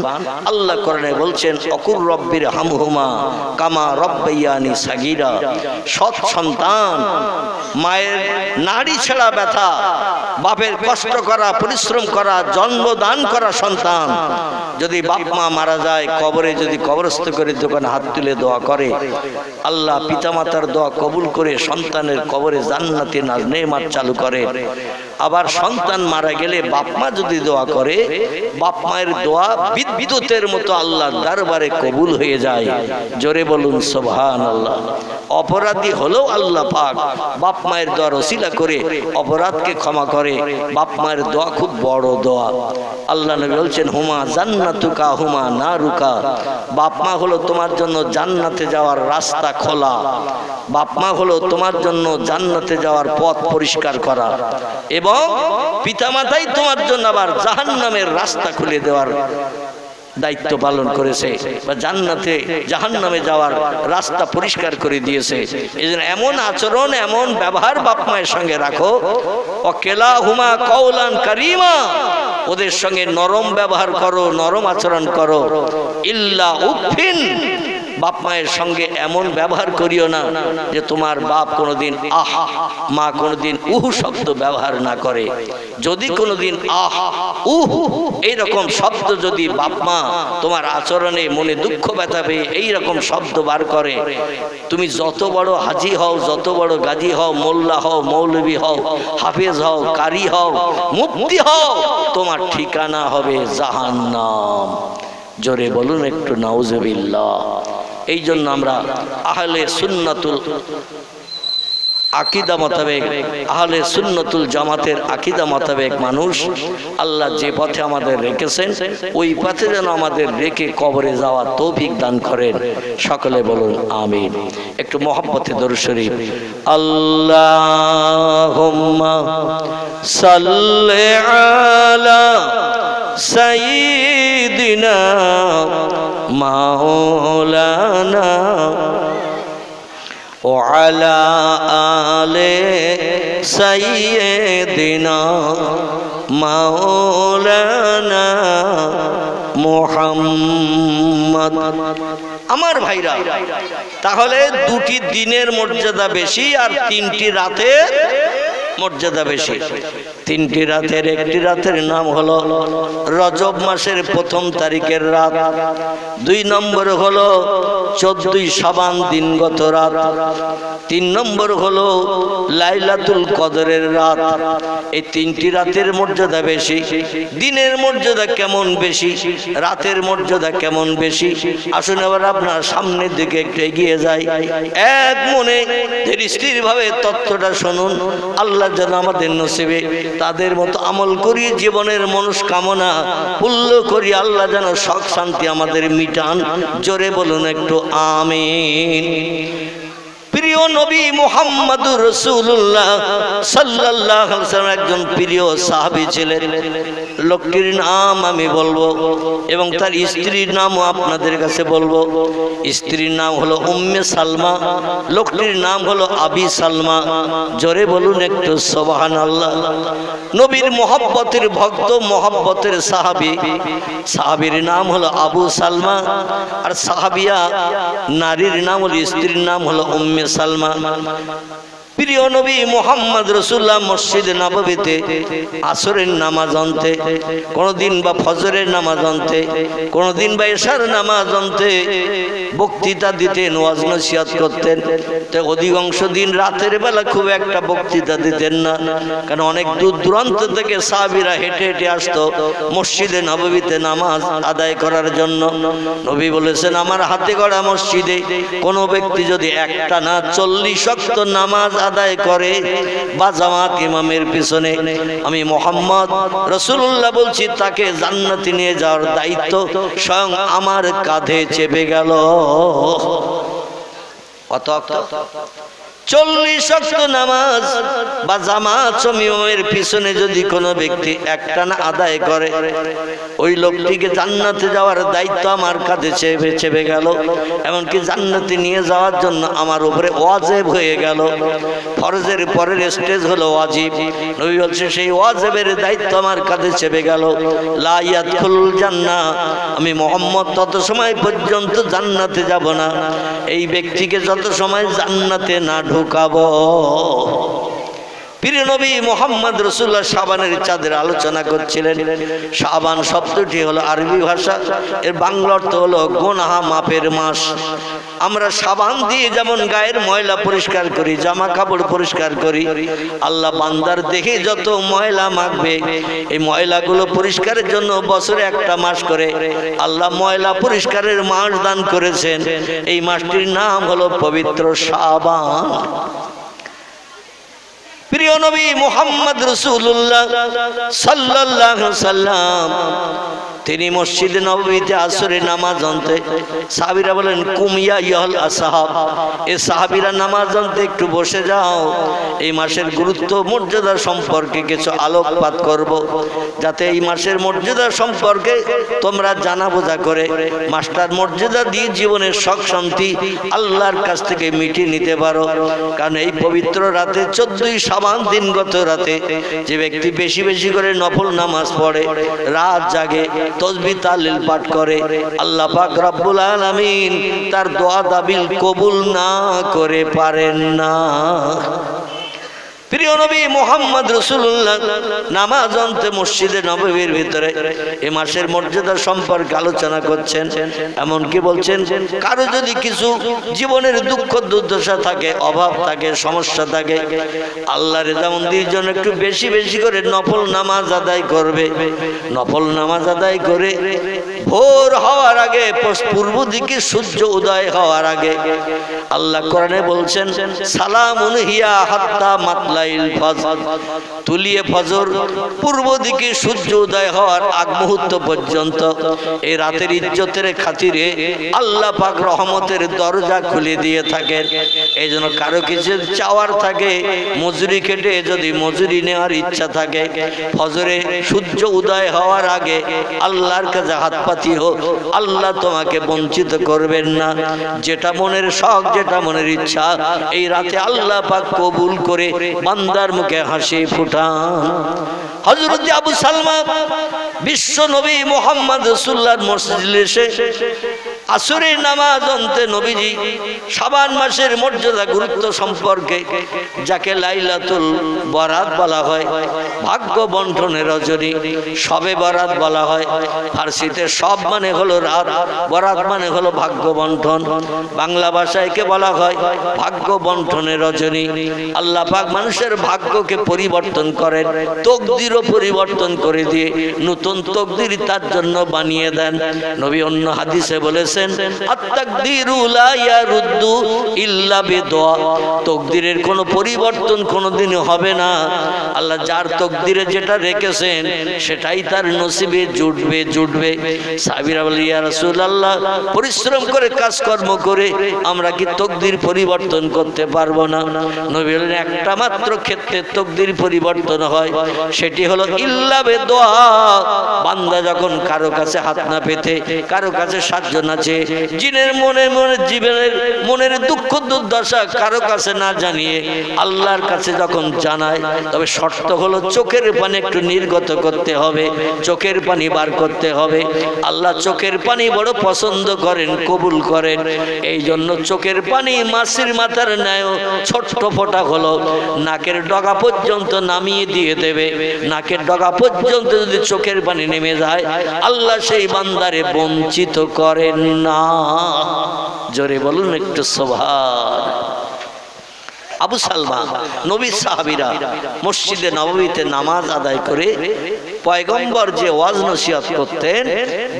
আল্লাহ কোরআনে বলছেন, অকুর রব্বির হামহুমা কামা রব্বায়ানি সাগীরা। সৎ সন্তান, মায়ের নাড়ি ছেঁড়া ব্যথা, বাপের কষ্ট করা, পরিশ্রম করা, জন্মদান করা সন্তান যদি বাপ মা মারা যায়, কবরে যদি কবরস্থ করে দোকানে হাত তুলে দোয়া করে, আল্লাহ পিতামাতার দোয়া কবুল করে সন্তানের কবরে জান্নাতি নেমাত চালু করে। আবার সন্তান মারা গেলে বাপ মা যদি দোয়া করে, বাপ মায়ের দোয়া বিদ্যুতের মতো আল্লাহর দরবারে কবুল হয়ে যায়। জোরে বলুন সুবহানাল্লাহ। অপরাধী হলেও আল্লাহ পাক বাপ মায়ের দোয়ার ওসিলা করে অপরাধকে ক্ষমা করে। বাপ মায়ের দোয়া খুব বড় দোয়া। আল্লাহ নবী বলছেন, হুমা জান্নাতুকা হুমা নারুকা। বাপ মা হলো তোমার জন্য জান্নাতে যাওয়ার রাস্তা খোলা, বাপ মা হলো তোমার জন্য জান্নাতে যাওয়ার পথ পরিষ্কার করা, এবং পিতামাতাই তোমার জন্য আবার জাহান্নামের রাস্তা খুলে দেওয়ার দায়িত্ব পালন করেছে, বা জান্নাতে জাহান্নামে যাওয়ার রাস্তা পরিষ্কার করে দিয়েছে। এজন্য এমন আচরণ, এমন ব্যবহার বাপ মায়ের সঙ্গে রাখো। ওয়াকিলাহুমা কাওলান কারীমা, ওদের সঙ্গে নরম ব্যবহার করো, নরম আচরণ করো। ইল্লা উফিন, বাপ মায়ের সঙ্গে এমন ব্যবহার করিও না যে তোমার বাপ কোনোদিন আহ, মা কোনোদিন উহ শব্দ ব্যবহার না করে। যদি কোনোদিন আহ উহ এইরকম শব্দ যদি বাপ মা তোমার আচরণে মনে দুঃখ ব্যথা পেয়ে এইরকম শব্দ বার করে, তুমি যত বড় হাজি হও, যত বড় গাজী হও, মোল্লা হও, মৌলবী হও, হাফেজ হও, কারি হও, মুফতি হও, তোমার ঠিকানা হবে জাহান্নাম। জোরে বলুন একটু নাউজুবিল্লাহ। এই জন্য আমরা আহলে সুন্নাতুল আকিদা মোতাবেক, আহলে সুন্নাতুল জামাতের আকিদা মোতাবেক মানুষ, আল্লাহ যে পথে আমাদের রেখেছেন ওই পথে যেন আমাদের রেখে কবরে যাওয়ার তৌফিক দান করেন। সকলে বলুন আমিন। একটু মহব্বতে দরুদ শরীফ। আল্লাহুম্মা সাল্লি আলা সাইয়্যিদিনা মাওলানা ওয়ালা আলে সাইয়্যিদিনা মাওলানা মুহাম্মদ। আমার ভাইরা, তাহলে দুটি দিনের মর্যাদা বেশি আর তিনটি রাতের মর্যাদা বেশি। তিনটি রাতের একটি রাতের নাম হলো রজব মাসের প্রথম তারিখের রাত, 2 নম্বর হলো 14 শাবান দিনগত রাত, 3 নম্বর হলো লাইলাতুল কদরের রাত। এই তিনটি রাতের মর্যাদা বেশি। দিনের মর্যাদা কেমন বেশি, রাতের মর্যাদা কেমন বেশি, আসুন আবার আপনার সামনের দিকে একটু এগিয়ে যাই। এক মনে ধীর স্থির ভাবে তথ্যটা শুনুন। আল্লাহ আল্লাহ যেন আমাদের নসিবে তাদের মতো আমল করি, জীবনের মনস্কামনা পূর্ণ করি, আল্লাহ যেন শখ শান্তি আমাদের মিটান। জোরে বলুন একটু আমিন। প্রিয় নবী মুহাম্মদুর রাসূলুল্লাহ সাল্লাল্লাহু আলাইহি ওয়াসাল্লাম একজন প্রিয় সাহাবী ছিলেন। লোকটির নাম আমি বলবো এবং তার স্ত্রীর নামও আপনাদের কাছে বলবো। স্ত্রীর নাম হলো উম্মে সালমা, লোকটির নাম হলো আবি সালমা। জোরে বলুন একটু সুবহানাল্লাহ। নবীর মহব্বতের ভক্ত, মহব্বতের সাহাবী। সাহাবীর নাম হলো আবু সালমা, আর সাহাবিয়া নারীর নাম হলো, স্ত্রীর নাম হলো উম্মে সালমা। প্রিয় নবী মুহাম্মদ রাসূলুল্লাহ মসজিদে নববীতে আসরের নামাজ আনতে, কোনদিন বা ফজরের নামাজ আনতে, কোনদিন বা ইশার নামাজ আনতে বক্তৃতা দিতেন, ওয়াজ নসিহত করতেন। তো অধিকাংশ দিন রাতের বেলা খুব একটা বক্তৃতা দিতেন না, কারণ অনেক দূর দূরান্ত থেকে সাহাবীরা হেঁটে হেঁটে আসতো মসজিদে নববীতে নামাজ আদায় করার জন্য। নবী বলেছেন, আমার হাতে গড়া মসজিদে কোনো ব্যক্তি যদি একটা না 40 ওয়াক্ত নামাজ আদায় করে বা জামাত ইমামের পিছনে, আমি মুহাম্মদ রাসূলুল্লাহ বলছি তাকে জান্নাতে নিয়ে যাওয়ার দায়িত্ব স্বয়ং আমার কাঁধে চেপে গেল। কত 40 ওয়াক্ত নামাজ বা জামাত ইমামের পিছনে যদি কোনো ব্যক্তি একটানা আদায় করে, ওই লোকটিকে জান্নাতে যাওয়ার দায়িত্ব আমার কাঁধে চেপে গেল। এমনকি জান্নাতে নিয়ে যাওয়ার জন্য আমার উপরে ওয়াজিব হয়ে গেল। ফরজের পরের স্টেজ হলো ওয়াজিব। নবী বলছে সেই ওয়াজিবের দায়িত্ব আমার কাঁধে চেপে গেল। লা ইয়াদখুলুল জান্নাহ, আমি মুহাম্মদ তত সময় পর্যন্ত জান্নাতে যাব না এই ব্যক্তিকে যত সময় জান্নাতে না ঢুকাবো। প্রিয় নবী মুহাম্মদ রাসূলুল্লাহ শাবানের চাঁদের আলোচনা করছিলেন। শাবান শব্দটি হলো আরবি ভাষা, এর বাংলা অর্থ হলো গুনাহ মাপের মাস। আমরা সাবান দিয়ে যেমন গায়ের ময়লা পরিষ্কার করি, জামা কাপড় পরিষ্কার করি, আল্লাহ বান্দার দেখে যত ময়লা মাখবে এই ময়লাগুলো পরিষ্কারের জন্য বছরে একটা মাস করে আল্লাহ ময়লা পরিষ্কারের মাস দান করেছেন। এই মাসটির নাম হলো পবিত্র শাবান। প্রিয় নবী মুহাম্মদ রাসূলুল্লাহ সাল্লাল্লাহু আলাইহি ওয়াসাল্লাম তিনি মসজিদে নববীতে আসরের নামাজ আনতে, সাহাবীরা বলেন কুমিয়া ইয়াল আসহাব, এই সাহাবীরা নামাজ আনতে একটু বসে যাও, এই মাসের গুরুত্ব মর্যাদা সম্পর্কে কিছু আলোকপাত করব, যাতে এই মাসের মর্যাদা সম্পর্কে তোমরা জানা বোঝা করে মাসটার মর্যাদা দিয়ে জীবনের সুখ শান্তি আল্লাহর কাছ থেকে মিটিয়ে নিতে পারো। কারণ এই পবিত্র রাতে 14ই শাবান দিনগত রাতে যে ব্যক্তি বেশি বেশি করে নফল নামাজ পড়ে, রাত জাগে, তসবিহ তাহলিল পাঠ করে, আল্লাহ পাক রব্বুল আলামিন তার দোয়া দাবি কবুল না করে পারেন না। প্রিয় নবী মুহাম্মদ রাসূলুল্লাহ নামাজ আনতে মসজিদে নববীর ভিতরে এই মাসের মর্যাদা সম্পর্কে আলোচনা করছেন। এমনকি বলছেন কারো যদি কিছু জীবনের দুঃখ দুর্দশা থাকে, অভাব থাকে, সমস্যা থাকে, আল্লাহর রেজামন্দির জন্য একটু বেশি বেশি করে নফল নামাজ আদায় করবে। নফল নামাজ আদায় করে ভোর হওয়ার আগে, পূর্ব দিকে সূর্য উদয় হওয়ার আগে আল্লাহ কোরআনে বলছেন সালামুন হিয়া হাত্তা মাতলাইল ফজর, তুলিয়ে ফজর পূর্ব দিকে সূর্য উদয় হওয়ার আগ মুহূর্ত পর্যন্ত এই রাতের ইজ্জতের খাতিরে আল্লাহ পাক রহমতের দরজা খুলে দিয়ে থাকেন। এই জন্য কারো কিছু চাওয়ার থাকে, মজুরি কেটে যদি মজুরি নেওয়ার ইচ্ছা থাকে, ফজরে সূর্য উদয় হওয়ার আগে আল্লাহর কাছে হাত পাতি হোক, আল্লাহ তোমাকে বঞ্চিত করবেন না। যেটা মনের শখ, যেটা মনের ইচ্ছা এই রাতে আল্লাহ পাক কবুল করে বান্দার মুখে হাসি ফুটান। হযরত আবু সালমা বিশ্ব নবী মুহাম্মদ রাসূলুল্লাহর মসজিদে এসে আসরের নামাজ আনতে নবীজি শাবান মাসের মর্যাদা গুরুত্ব সম্পর্কে, যাকে লাইলাতুল বরাত বলা হয়, ভাগ্য বন্টনের রজনী, শবে বরাত বলা হয়। ফার্সিতে সব মানে হলো রাত, বরাত মানে হলো ভাগ্য বন্টন, বাংলা ভাষায় কে বলা হয় ভাগ্য বন্টনের রজনী। আল্লাহ পাক মানুষের ভাগ্যকে পরিবর্তন করেন, তকদিরও পরিবর্তন করে দিয়ে নতুন তকদির তার জন্য বানিয়ে দেন। নবী অন্য হাদিসে বলেছেন বলেছেন আত-তাকদীরু লা ইয়ারুদ্দু ইল্লা বিদুআ, তকদিরের কোনো পরিবর্তন কোনোদিনও হবে না। আল্লাহ যার তকদিরে যেটা রেখেছেন সেটাই তার নসিবে জুটবে। সাহাবীরা বলে ইয়া রাসূলুল্লাহ, পরিশ্রম করে কাজকর্ম করে আমরা কি তকদির পরিবর্তন করতে পারবো না? নবী বলেন একটা মাত্র ক্ষেত্রে তকদির পরিবর্তন হয়, সেটি হলো ইল্লা বিদুআ, বান্দা যখন কারো কাছে হাত না পেতে, কারো কাছে সাহায্য না চেয়ে, জিনের জীবনের মনের দুঃখ দুর্দশা কারো কাছে না জানিয়ে আল্লাহর কাছে যখন জানায়, তবে শর্ত হলো চোখের পানি একটু নির্গত করতে হবে, চোখের পানি বার করতে হবে। আল্লাহ চোখের পানি বড় পছন্দ করেন, কবুল করেন। এই জন্য চোখের পানি মাছের মাথার ন্যায় ছোট্ট ফোঁটা হলো নাকের ডগা পর্যন্ত নামিয়ে দিয়ে দেবে। নাকের ডগা পর্যন্ত যদি চোখের পানি নেমে যায়, আল্লাহ সেই বান্দারে বঞ্চিত করেন না। জোরে বলুন একটু সুবহান। আবু সালমা, নবীর সাহাবীরা মসজিদে নববীতে নামাজ আদায় করে পয়গম্বর যে ওয়াজ নসিহত করতেন,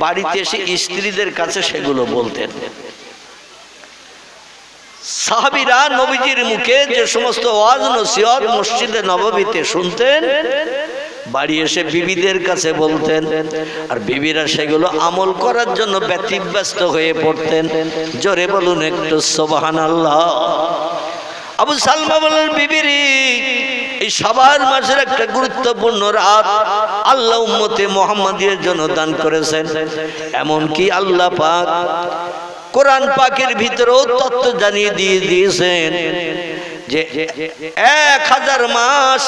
বাড়িতে এসে স্ত্রীদের কাছে সেগুলো বলতেন। সাহাবীরা নবীজির মুখে যে সমস্ত ওয়াজ নসিহত মসজিদে নববীতে শুনতেন, বাড়ি এসে বিবিদের কাছে বলতেন, আর বিবিরা সেগুলো আমল করার জন্য ব্যতিব্যস্ত হয়ে পড়তেন। জোরে বলুন একটু সুবহানাল্লাহ। আবু সালমা বলেন, বিবিরি, এই সবার মাঝের একটা গুরুত্বপূর্ণ রাত আল্লাহ উম্মতে মুহাম্মাদিয়ার জন্য দান করেছেন। এমনকি আল্লাহ পাক কোরআন পাকের ভিতরেও তত্ত্ব জানিয়ে দিয়েছেন যে 1000 মাস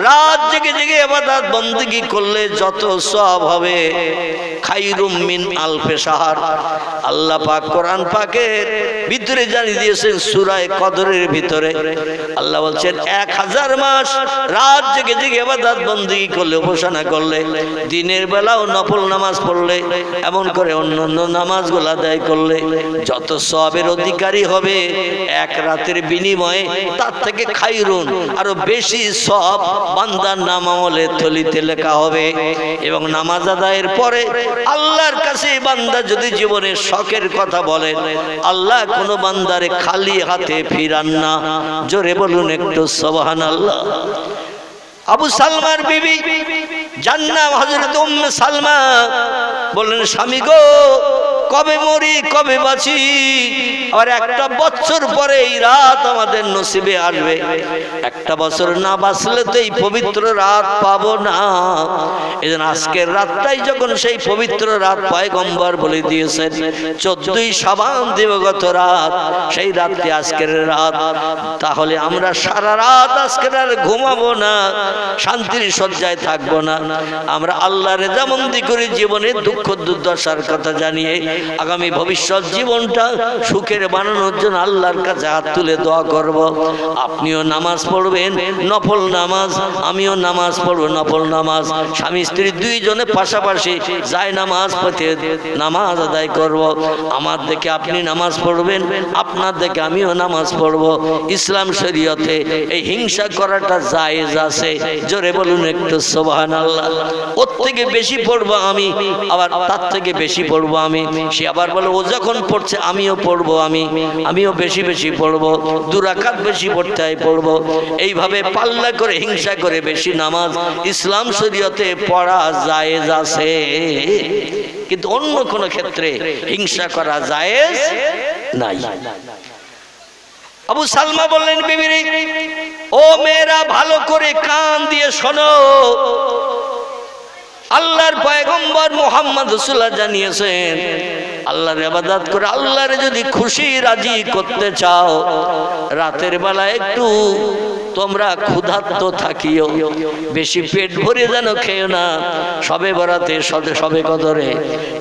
রাত জেগে জেগে ইবাদত বندگی করলে যত সওয়াব হবে, খায়রুম মিন আলফি শাহর। আল্লাহ পাক কোরআন পাকের ভিতরে জানিয়ে দিয়েছেন সূরা কদরের ভিতরে আল্লাহ বলছেন 1000 মাস রাত জেগে জেগে ইবাদত বندگی করলে, উপাসনা করলে, দিনের বেলাও নফল নামাজ পড়লে, এমন করে অন্যান্য নামাজগুলো আদায় করলে যত সওয়াবের অধিকারী হবে, এক রাতের বিনিময়ে তার থেকে খায়রুন আরো বেশি সওয়াব বান্দার নামামলে থলিতে লেখা হবে। এবং নামাজ আদায়ের পরে আল্লাহর কাছে বান্দা যদি জীবনের শখের কথা বলে, আল্লাহ কোনো বান্দারে খালি হাতে ফিরান না। জোরে বলুন একটু সুবহানাল্লাহ। আবু সালমার বিবি জান্নাত হযরত উম্মে সালমা বললেন, স্বামী গো, কবে মরি কবে বাঁচি, আর একটা বছর পরে এই রাত আমাদের নসিবে আসবে। একটা বছর না বাঁচলে তো এই পবিত্র রাত পাবো না। এজন্য আজকের রাতটাই যখন সেই পবিত্র রাত পয়গম্বর বলে দিয়েছেন 14ই শাবান দিবগত রাত, সেই রাতটি আজকের রাত। তাহলে আমরা সারা রাত আজকের আর ঘুমাবো না, শান্তির শয্যায় থাকবো না। আমরা আল্লাহর রেজামন্দি করে জীবনে দুঃখ দুর্দশার কথা জানিয়ে আগামী ভবিষ্যৎ জীবনটা সুখের বানানোর জন্য আল্লাহর কাছে হাত তুলে দোয়া করব। আপনিও নামাজ পড়বেন নফল নামাজ, আমিও নামাজ পড়ব নফল নামাজ। স্বামী স্ত্রী দুইজনে পাশাপাশি যায় নামাজ পড়তে নামাজ আদায় করব। আমার দেখে আপনি নামাজ পড়বেন, আপনার দেখে আমিও নামাজ পড়ব। ইসলাম শরীয়তে এই হিংসা করাটা জায়েজ আছে। জোরে বলুন একটু সুবহানাল্লাহ। ওর থেকে বেশি পড়বো আমি, আবার তার থেকে বেশি পড়বো আমি। সে আবার বলে ও যখন পড়ছে আমিও পড়বো, আমিও বেশি বেশি পড়বো, 2 রাকাত বেশি পড়তে হয় পড়বো। এইভাবে পাল্লা করে হিংসা করে বেশি নামাজ ইসলাম শরীয়তে পড়া জায়েজ আছে, কিন্তু অন্য কোন ক্ষেত্রে হিংসা করা জায়েজ নাই। আবু সালমা বললেন, বিবিরে, ও মেয়েরা ভালো করে কান দিয়ে শোনো, আল্লাহর পয়গম্বর মুহাম্মদ রাসূলুল্লাহ জানিয়েছেন, আল্লাহর ইবাদত করে আল্লাহরে যদি খুশি রাজি করতে চাও, রাতের বেলা একটু তোমরা ক্ষুধার্ত থাকিও, বেশি পেট ভরে যেন খেও না। সবে বরাতে, সবে কদরে,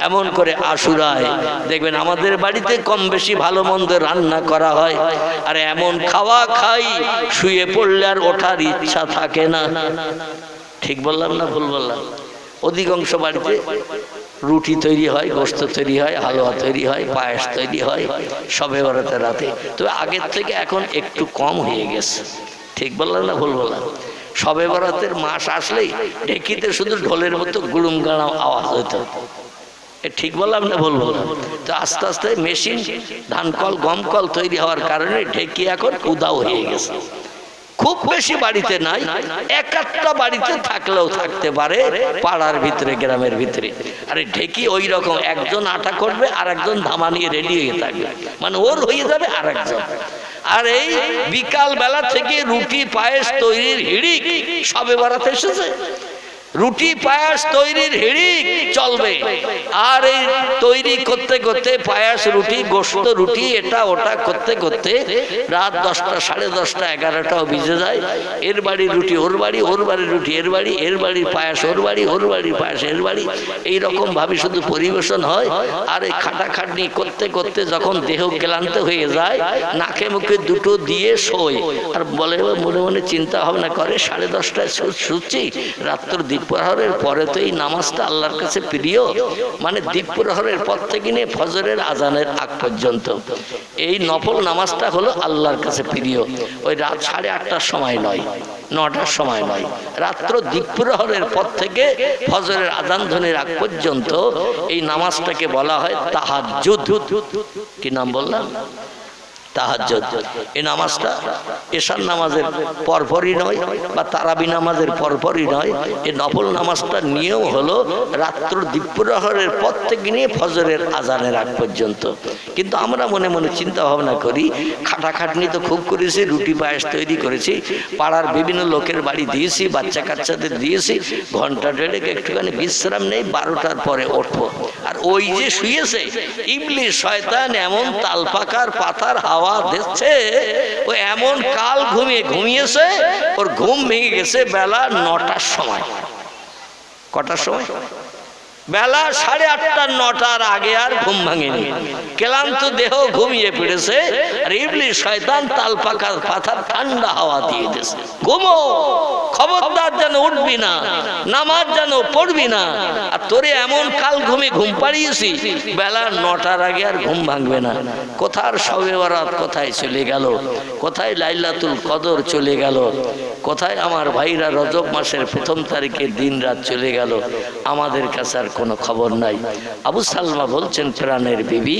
এমন করে আশুরায় দেখবেন আমাদের বাড়িতে কম বেশি ভালো মন্দ রান্না করা হয়, আর এমন খাওয়া খাই শুয়ে পড়লে আর ওঠার ইচ্ছা থাকে না। ঠিক বললাম না ভুল বললাম? অধিকাংশ বাড়িতে রুটি তৈরি হয়, গোশত তৈরি হয়, হালুয়া তৈরি হয়, পায়েস তৈরি হয় সবে বরাতে রাতে। তবে আগের থেকে এখন একটু কম হয়ে গেছে। ঠিক বললাম না ভুল বললাম? সবে বরাতের মাস আসলেই ঢেকিতে শুধু ঢোলের মতো গুড়ুম গাড়াম আওয়াজ হতো। ঠিক বললাম না ভুল বললাম? তো আস্তে আস্তে মেশিন ধান কল গম কল তৈরি হওয়ার কারণে ঢেকি এখন উদাও হয়ে গেছে। খুব বেশি বাড়িতে নাই, এক একটা বাড়িতে থাকলেও থাকতে পারে পাড়ার ভিতরে গ্রামের ভিতরে। আরে ঢেকি ওই রকম, একজন আটা করবে আর একজন ধামা নিয়ে রেডি হয়ে থাকবে, মানে ওর হয়ে যাবে আর একজন। আর এই বিকাল বেলা থেকে রুটি পায়েস তৈরির হিড়িক সবে বারাতে এসেছে, রুটি পায়াস তৈরির হিড়িক চলবে। আর এই তৈরি করতে করতে পায়াস রুটি গোশত রুটি এটা ওটা করতে করতে রাত 10টা, 10:30, 11টাও বেজে যায়। এর বাড়ির রুটি ওর বাড়ি, ওর বাড়ির রুটি এর বাড়ি, এর বাড়ির পায়াস ওর বাড়ি, ওর বাড়ির পায়াস এর বাড়ি, এইরকম ভাবে শুধু পরিবেশন হয়। আর এই খাটাখাটনি করতে করতে যখন দেহ ক্লান্ত হয়ে যায়, নাকে মুখে দুটো দিয়ে শোয় আর বলে, মনে মনে চিন্তা ভাবনা করে 10:30টায় শুচ্ছি, রাত্র দ্বীপ্রহরের পরে তো এই নামাজটা আল্লাহর কাছে প্রিয়, মানে দ্বীপ্রহরের পর থেকে নিয়ে ফজরের আজানের আগ পর্যন্ত এই নফল নামাজটা হলো আল্লাহর কাছে প্রিয়। ওই রাত 8:30টার সময় নয়, 9টার সময় নয়, রাত্র দ্বীপ্রহরের পর থেকে ফজরের আজান ধ্বনির আগ পর্যন্ত এই নামাজটাকে বলা হয় তাহাজ্জুদ। কি নাম বললাম? তাহাজ্জুদ। এই নামাজটা এশার নামাজের পরপরই নয় বা তারাবি নামাজের পরপরই নয়, এই নফল নামাজটার নিয়ম হলো রাত্র দ্বীপ্রহরের পর থেকে নিয়ে ফজরের আজানের আগ পর্যন্ত। কিন্তু আমরা মনে মনে চিন্তা ভাবনা করি, খাটাখাটনি তো খুব করেছি, রুটি পায়েস তৈরি করেছি, পাড়ার বিভিন্ন লোকের বাড়ি দিয়েছি, বাচ্চা কাচ্চাদের দিয়েছি, ঘন্টা দেড়েক একটুখানি বিশ্রাম নেই, 12টার পরে উঠবো। আর ওই যে শুয়েছে ইবলিস শয়তান, এমন তালপাকার পাতার হাওয়া দিচ্ছে, ও এমন কাল ঘুমিয়েছে, ওর ঘুম ভেঙে গেছে বেলা 9টার সময়। কটার সময়? বেলা 8:30, 9টার আগে আর ঘুম ভাঙেনি, ক্লান্ত দেহ ঘুমিয়ে পড়েছে। আর ইবলিস শয়তান তালপাকার পাতার ঠান্ডা হাওয়া দিয়ে দিয়েছে, ঘুমো, খবরদার যেন উঠবি না, নামাজ যেন পড়বি না। আর তোরে এমন কাল ঘুম পাড়িয়েছি, বেলা 9টার আগে আর ঘুম ভাঙবে না। কোথার শবে বরাত কোথায় চলে গেল, কোথায় লাইলাতুল কদর চলে গেল, কোথায় আমার ভাইরা রজব মাসের 1ম তারিখে দিন রাত চলে গেল, আমাদের কাছে আর কোনো খবর নাই। আবু সালমা বলছেন, প্রাণের বিবি,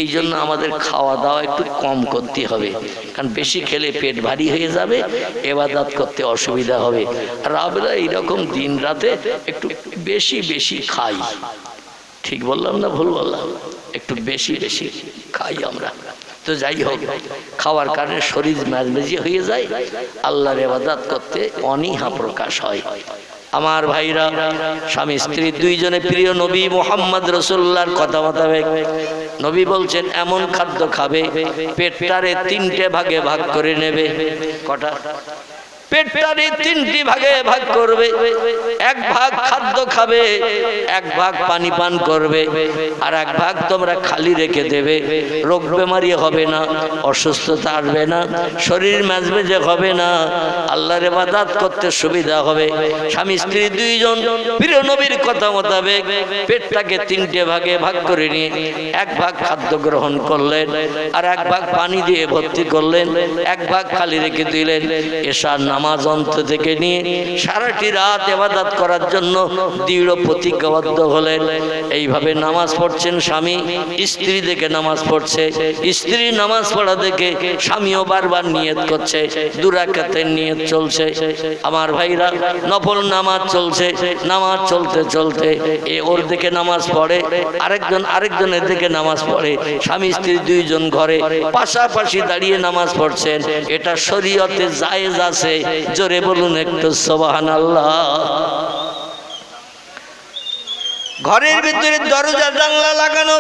এই জন্য আমাদের খাওয়া দাওয়া একটু কম করতে হবে, কারণ বেশি খেলে পেট ভারী হয়ে যাবে, ইবাদত করতে অসুবিধা হবে। আর আমরা এইরকম দিন রাতে একটু বেশি বেশি খাই। ঠিক বললাম না ভুল বললাম? একটু বেশি বেশি খাই আমরা। তো যাই হোক, খাওয়ার কারণে শরীর মেজমেজি হয়ে যায়, আল্লাহর ইবাদত করতে অনীহা প্রকাশ হয়। আমার ভাইরা, স্বামী স্ত্রী দুইজনে প্রিয় নবী মুহাম্মদ রাসূলুল্লাহর কথা মোতাবেক নবী বলছেন, এমন খাদ্য খাবে পেটটারে 3টে ভাগে ভাগ করে নেবে। কটা? পেটটারে 3টি ভাগে ভাগ করবে। 1 ভাগ খাদ্য খাবে, 1 ভাগ পানি পান করবে, আর 1 ভাগ তোমরা খালি রেখে দেবে। রোগ বেমারি হবে না, অসুস্থতা আসবে না, শরীর মেজমেজে হবে না, আল্লাহর ইবাদত করতে সুবিধা হবে। স্বামী স্ত্রী দুইজন প্রিয় নবীর কথা মোতাবেক পেটটাকে 3টে ভাগে ভাগ করে নিয়ে 1 ভাগ খাদ্য গ্রহণ করলেন, আর 1 ভাগ পানি দিয়ে ভর্তি করলেন, 1 ভাগ খালি রেখে দিলেন। এশার নামাজ অন্ত থেকে নিয়ে সারাটি রাত ইবাদত করার জন্য দৃঢ় প্রতিজ্ঞাবদ্ধ হলেন। এইভাবে নামাজ পড়ছেন স্বামী, স্ত্রী দেখে নামাজ পড়ছে, স্ত্রী নামাজ পড়া দেখে স্বামীও বারবার নিয়ত করছে, 2 রাকাতের নিয়ত চলছে। আমার ভাইরা, নফল নামাজ চলছে, নামাজ চলতে চলতে এ ওর দিকে নামাজ পড়ে, আরেকজনের দিকে নামাজ পড়ে, স্বামী স্ত্রী দুইজন ঘরে পাশাপাশি দাঁড়িয়ে নামাজ পড়ছেন। এটা শরীয়তে জায়েজ আছে, জোরে বলুন একটু সুবহানাল্লাহ। ঘরের ভিতরে দরজা জানলা লাগানো,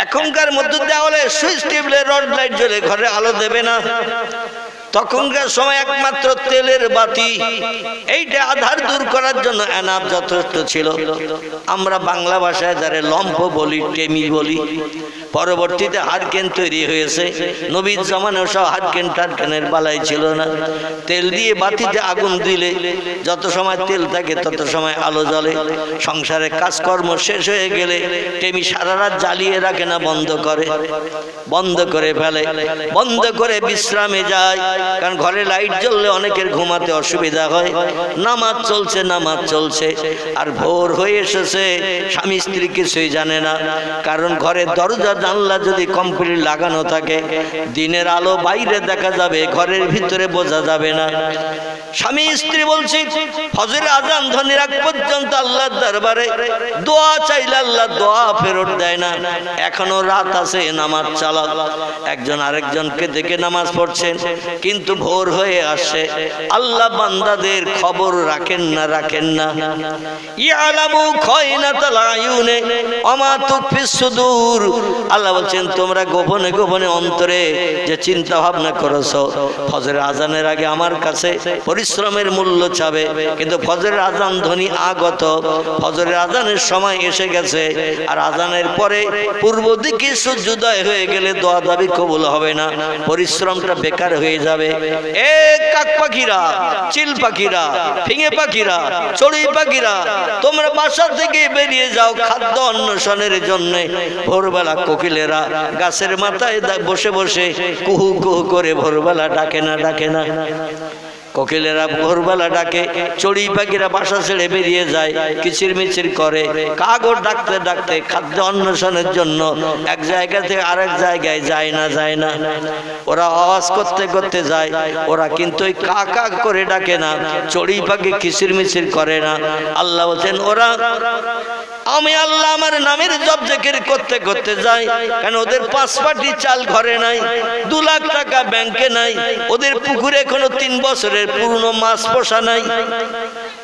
এখনকার মধ্যে দেওয়ালে সুইচ টিপলে রড লাইট জ্বলে, ঘরে আলো দেবে না। তখনকার সময় একমাত্র তেলের বাতি, এইটা আধার দূর করার জন্য এনাফ যথেষ্ট ছিল। আমরা বাংলা ভাষায় যারা লম্ফ বলি, টেমি বলি। পরবর্তীতে হারকেন তৈরি হয়েছে, নবীর জামানায় সব হারকেন টারকেনের বালাই ছিল না। তেল দিয়ে বাতিতে আগুন দিলে যত সময় তেল থাকে তত সময় আলো জ্বলে। সংসারে কাজকর্ম শেষ হয়ে গেলে টেমি সারা রাত জ্বালিয়ে রাখে না, বন্ধ করে ফেলে, বন্ধ করে বিশ্রামে যায়। কারণ ঘরে লাইট জ্বললে অনেকের ঘুমাতে অসুবিধা হয়। নামাজ চলছে আর ভোর হয়ে এসেছে, স্বামী স্ত্রী কিছুই জানে না। কারণ ঘরের দরজা জানলা যদি কমপ্লিট লাগানো থাকে, দিনের আলো বাইরে দেখা যাবে, ঘরের ভিতরে বোঝা যাবে না। স্বামী স্ত্রী বলছি ফজরের আজান ধ্বনির আগ পর্যন্ত আল্লাহর দরবারে দোয়া চাইলে আল্লাহ দোয়া ফেরত দেয় না। এখনো রাত আছে, নামাজ চালাও। একজন আরেকজনকে দেখে নামাজ পড়ছেন, কিন্তু ভোর হয়ে আসছে। আল্লাহ বান্দাদের খবর রাখেন না। ইয়ালামু খায়নাতাল আয়ুনে ওমা তুখফিস সুদূর। আল্লাহ বলছেন তোমরা গোপনে অন্তরে যে চিন্তা ভাবনা করেছো, ফজরের আজানের আগে আমার কাছে পরিশ্রমের মূল্য চাবে, কিন্তু ফজরের আজান ধ্বনি আগত, ফজরের আজানের সময় এসে গেছে, আর আজানের পরে পূর্ব দিকে সূর্যোদয় হয়ে গেলে দোয়া দাবি কবুল হবে না, পরিশ্রমটা বেকার হয়ে যাবে। এ কাক পাখিরা, চিল পাখিরা, ফিঙে পাখিরা, চড়ুই পাখিরা, তোমরা বাসা থেকে বেরিয়ে যাও খাদ্য অন্বেষণের জন্য। ভোরবেলা কোকিলেরা গাছের মাথায় বসে কুহু কুহু করে ভোরবেলা ডাকে না। কোকিলেরা ভোরবেলা ডাকে, চড়ুই পাখিরা বাসা ছেড়ে বেরিয়ে যায়, কিচিরমিচির করে। কাগজ ডাকতে খাদ্য অন্বেষণের জন্য এক জায়গা থেকে আরেক জায়গায় যায় না। ওরা আওয়াজ করতে যায়, ওরা কিন্তু ওই কা করে ডাকে না, চড়ুই পাখি কিচিরমিচির করে না। আল্লাহ বলছেন ওরা, আমি আল্লাহ আমার নামের জপ জিকির করতে যাই। কারণ ওদের 5 পাটি চাল ঘরে নাই, 2 লাখ টাকা ব্যাংকে নাই, ওদের পুকুরে কোনো 3 বছরের পুরনো মাছ পোষা নাই,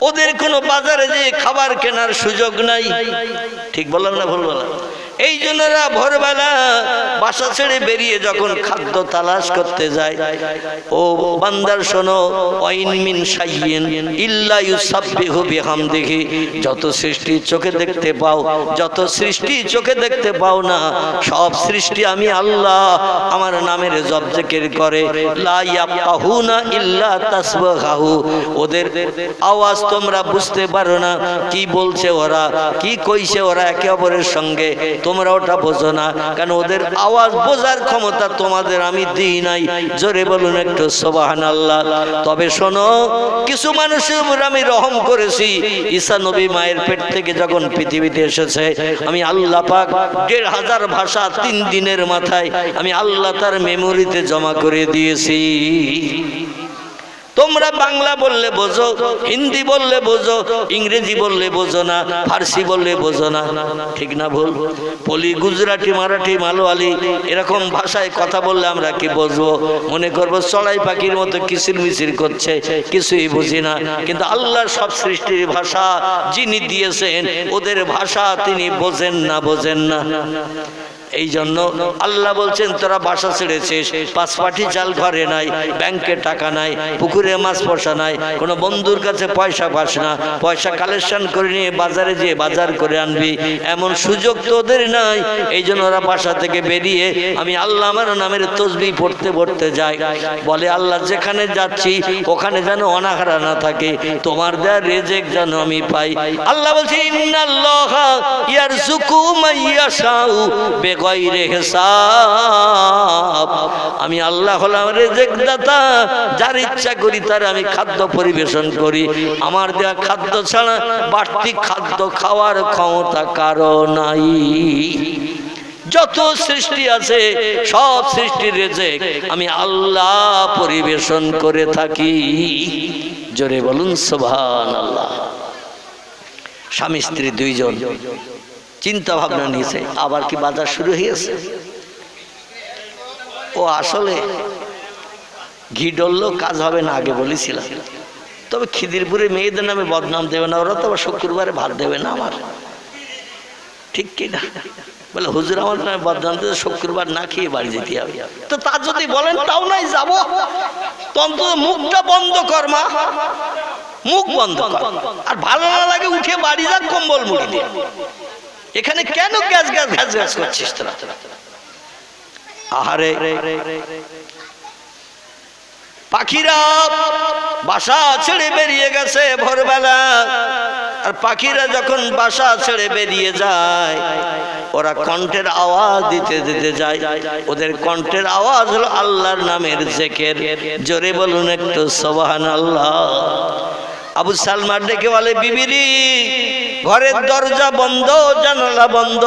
ওদের কোনো বাজারে যে খাবার কেনার সুযোগ নাই। ঠিক বললাম না ভুল বললাম? এই জন্য ভোরবেলা বাসা ছেড়ে বেরিয়ে যখন খাদ্য তালাশ করতে যায়, ও বান্দার শোনো, ওয়াইন মিন শাইইন ইল্লা ইউসাব্বিহু বিহামদিহি। যত সৃষ্টি চোখে দেখতে পাও না, সব সৃষ্টি আমি আল্লাহ আমার নামের জপ জিকির করে। লা ইয়াফকাহুনা ইল্লা তাসবিহাহু। ওদের আওয়াজ তোমরা বুঝতে পারো না, কি বলছে ওরা, কি কইছে ওরা একে অপরের সঙ্গে, তোমরা ওটা বোঝো না। কারণ ওদের আওয়াজ বোঝার ক্ষমতা তোমাদের আমি দিই নাই। জোরে বলুন একটু সুবহানাল্লাহ। তবে শোনো, কিছু মানুষের উপর আমি রহম করেছি। ঈসা নবী মায়ের পেট থেকে যখন পৃথিবীতে এসেছে, আমি আল্লাহ পাক 1500 ভাষা 3 দিনের মাথায় আমি আল্লাহ তার মেমোরিতে জমা করে দিয়েছি। তোমরা বাংলা বললে বোঝো, হিন্দি বললে বোঝো, ইংরেজি বললে বোঝো না, ফার্সি বললে বোঝো না। ঠিক না ভুল? পলি, গুজরাটি, মারাঠি, মালয়ালি এরকম ভাষায় কথা বললে আমরা কি বুঝবো? মনে করবো চড়াই পাখির মতো কিচিরমিচির করছে, কিছুই বুঝি না। কিন্তু আল্লাহ সব সৃষ্টির ভাষা যিনি দিয়েছেন, ওদের ভাষা তিনি বোঝেন না। এই জন্য আল্লাহ বলছেন তোরা বাসা ছেড়েছিস, 5 পাটি চাল ঘরে নাই, ব্যাংকে টাকা নাই, পুকুরে মাছ পোষা নাই, কোনো বন্ধুর কাছে পয়সা পাস না, পয়সা কালেকশন করে নিয়ে বাজারে যেয়ে বাজার করে আনবি, এমন সুযোগ তো ওদের নাই। এই জন্য ওরা বাসা থেকে বেরিয়ে আমি আল্লাহ আমার নামের তসবিহ পড়তে যায়। বলে আল্লাহ যেখানে যাচ্ছি ওখানে যেন অনাহারা না থাকে, তোমার দেয়া রিজিক যেন আমি পাই। আল্লাহ বলছে ইন্নাল্লাহা ইয়ারযুকু মাইয়াশাউ বেগৈরে হিসাব। আমি আল্লাহ হলাম রিজিক দাতা, যার ইচ্ছা করি তার আমি খাদ্য পরিবেশন করি। আমার দেয়া খাদ্য ছাড়া বাড়তি খাদ্য খাওয়ার ক্ষমতা কারো নাই। যত সৃষ্টি আছে সব সৃষ্টির রিজিক আমি আল্লাহ পরিবেশন করে থাকি। জোরে বলুন সুবহানাল্লাহ। স্বামী স্ত্রী 2 জন চিন্তা ভাবনা নিয়েছে, আবার কি বাজার শুরু হয়েছে? ও আসলে ঘি ডললো কাজ হবে না, আগে বলেছিলাম। তবে খিদিরপুরে মেয়েদের নামে বদনাম দেবে না, ওরা তো আবার শুক্রবারে ভাত দেবে না আমার, ঠিক কি না? বলে হুজুর আমার নামে বদনাম দেবে, শুক্রবার না খেয়ে বাড়ি যেতে হবে। তো তা যদি বলেন তাও নাই যাবো, তন্ত মুখটা বন্ধ কর মা, মুখ বন্ধ কর। আর ভালো না লাগে উঠে বাড়ি যা, কম্বল মুড়ি দিয়ে। এখানে কেন গ্যাস করছিস তোরা? আহারে, পাখিরা বাসা ছেড়ে বেরিয়ে গেছে ভোরবেলা। আর পাখিরা যখন বাসা ছেড়ে বেরিয়ে যায়, ওরা কণ্ঠের আওয়াজ দিতে দিতে যায়, ওদের কণ্ঠের আওয়াজ হলো আল্লাহর নামের জিকির। জোরে বলুন একটু সুবহানাল্লাহ। আবু সালমা ডেকে বলে, বিবিরি ঘরের দরজা বন্ধ, জানালা বন্ধ,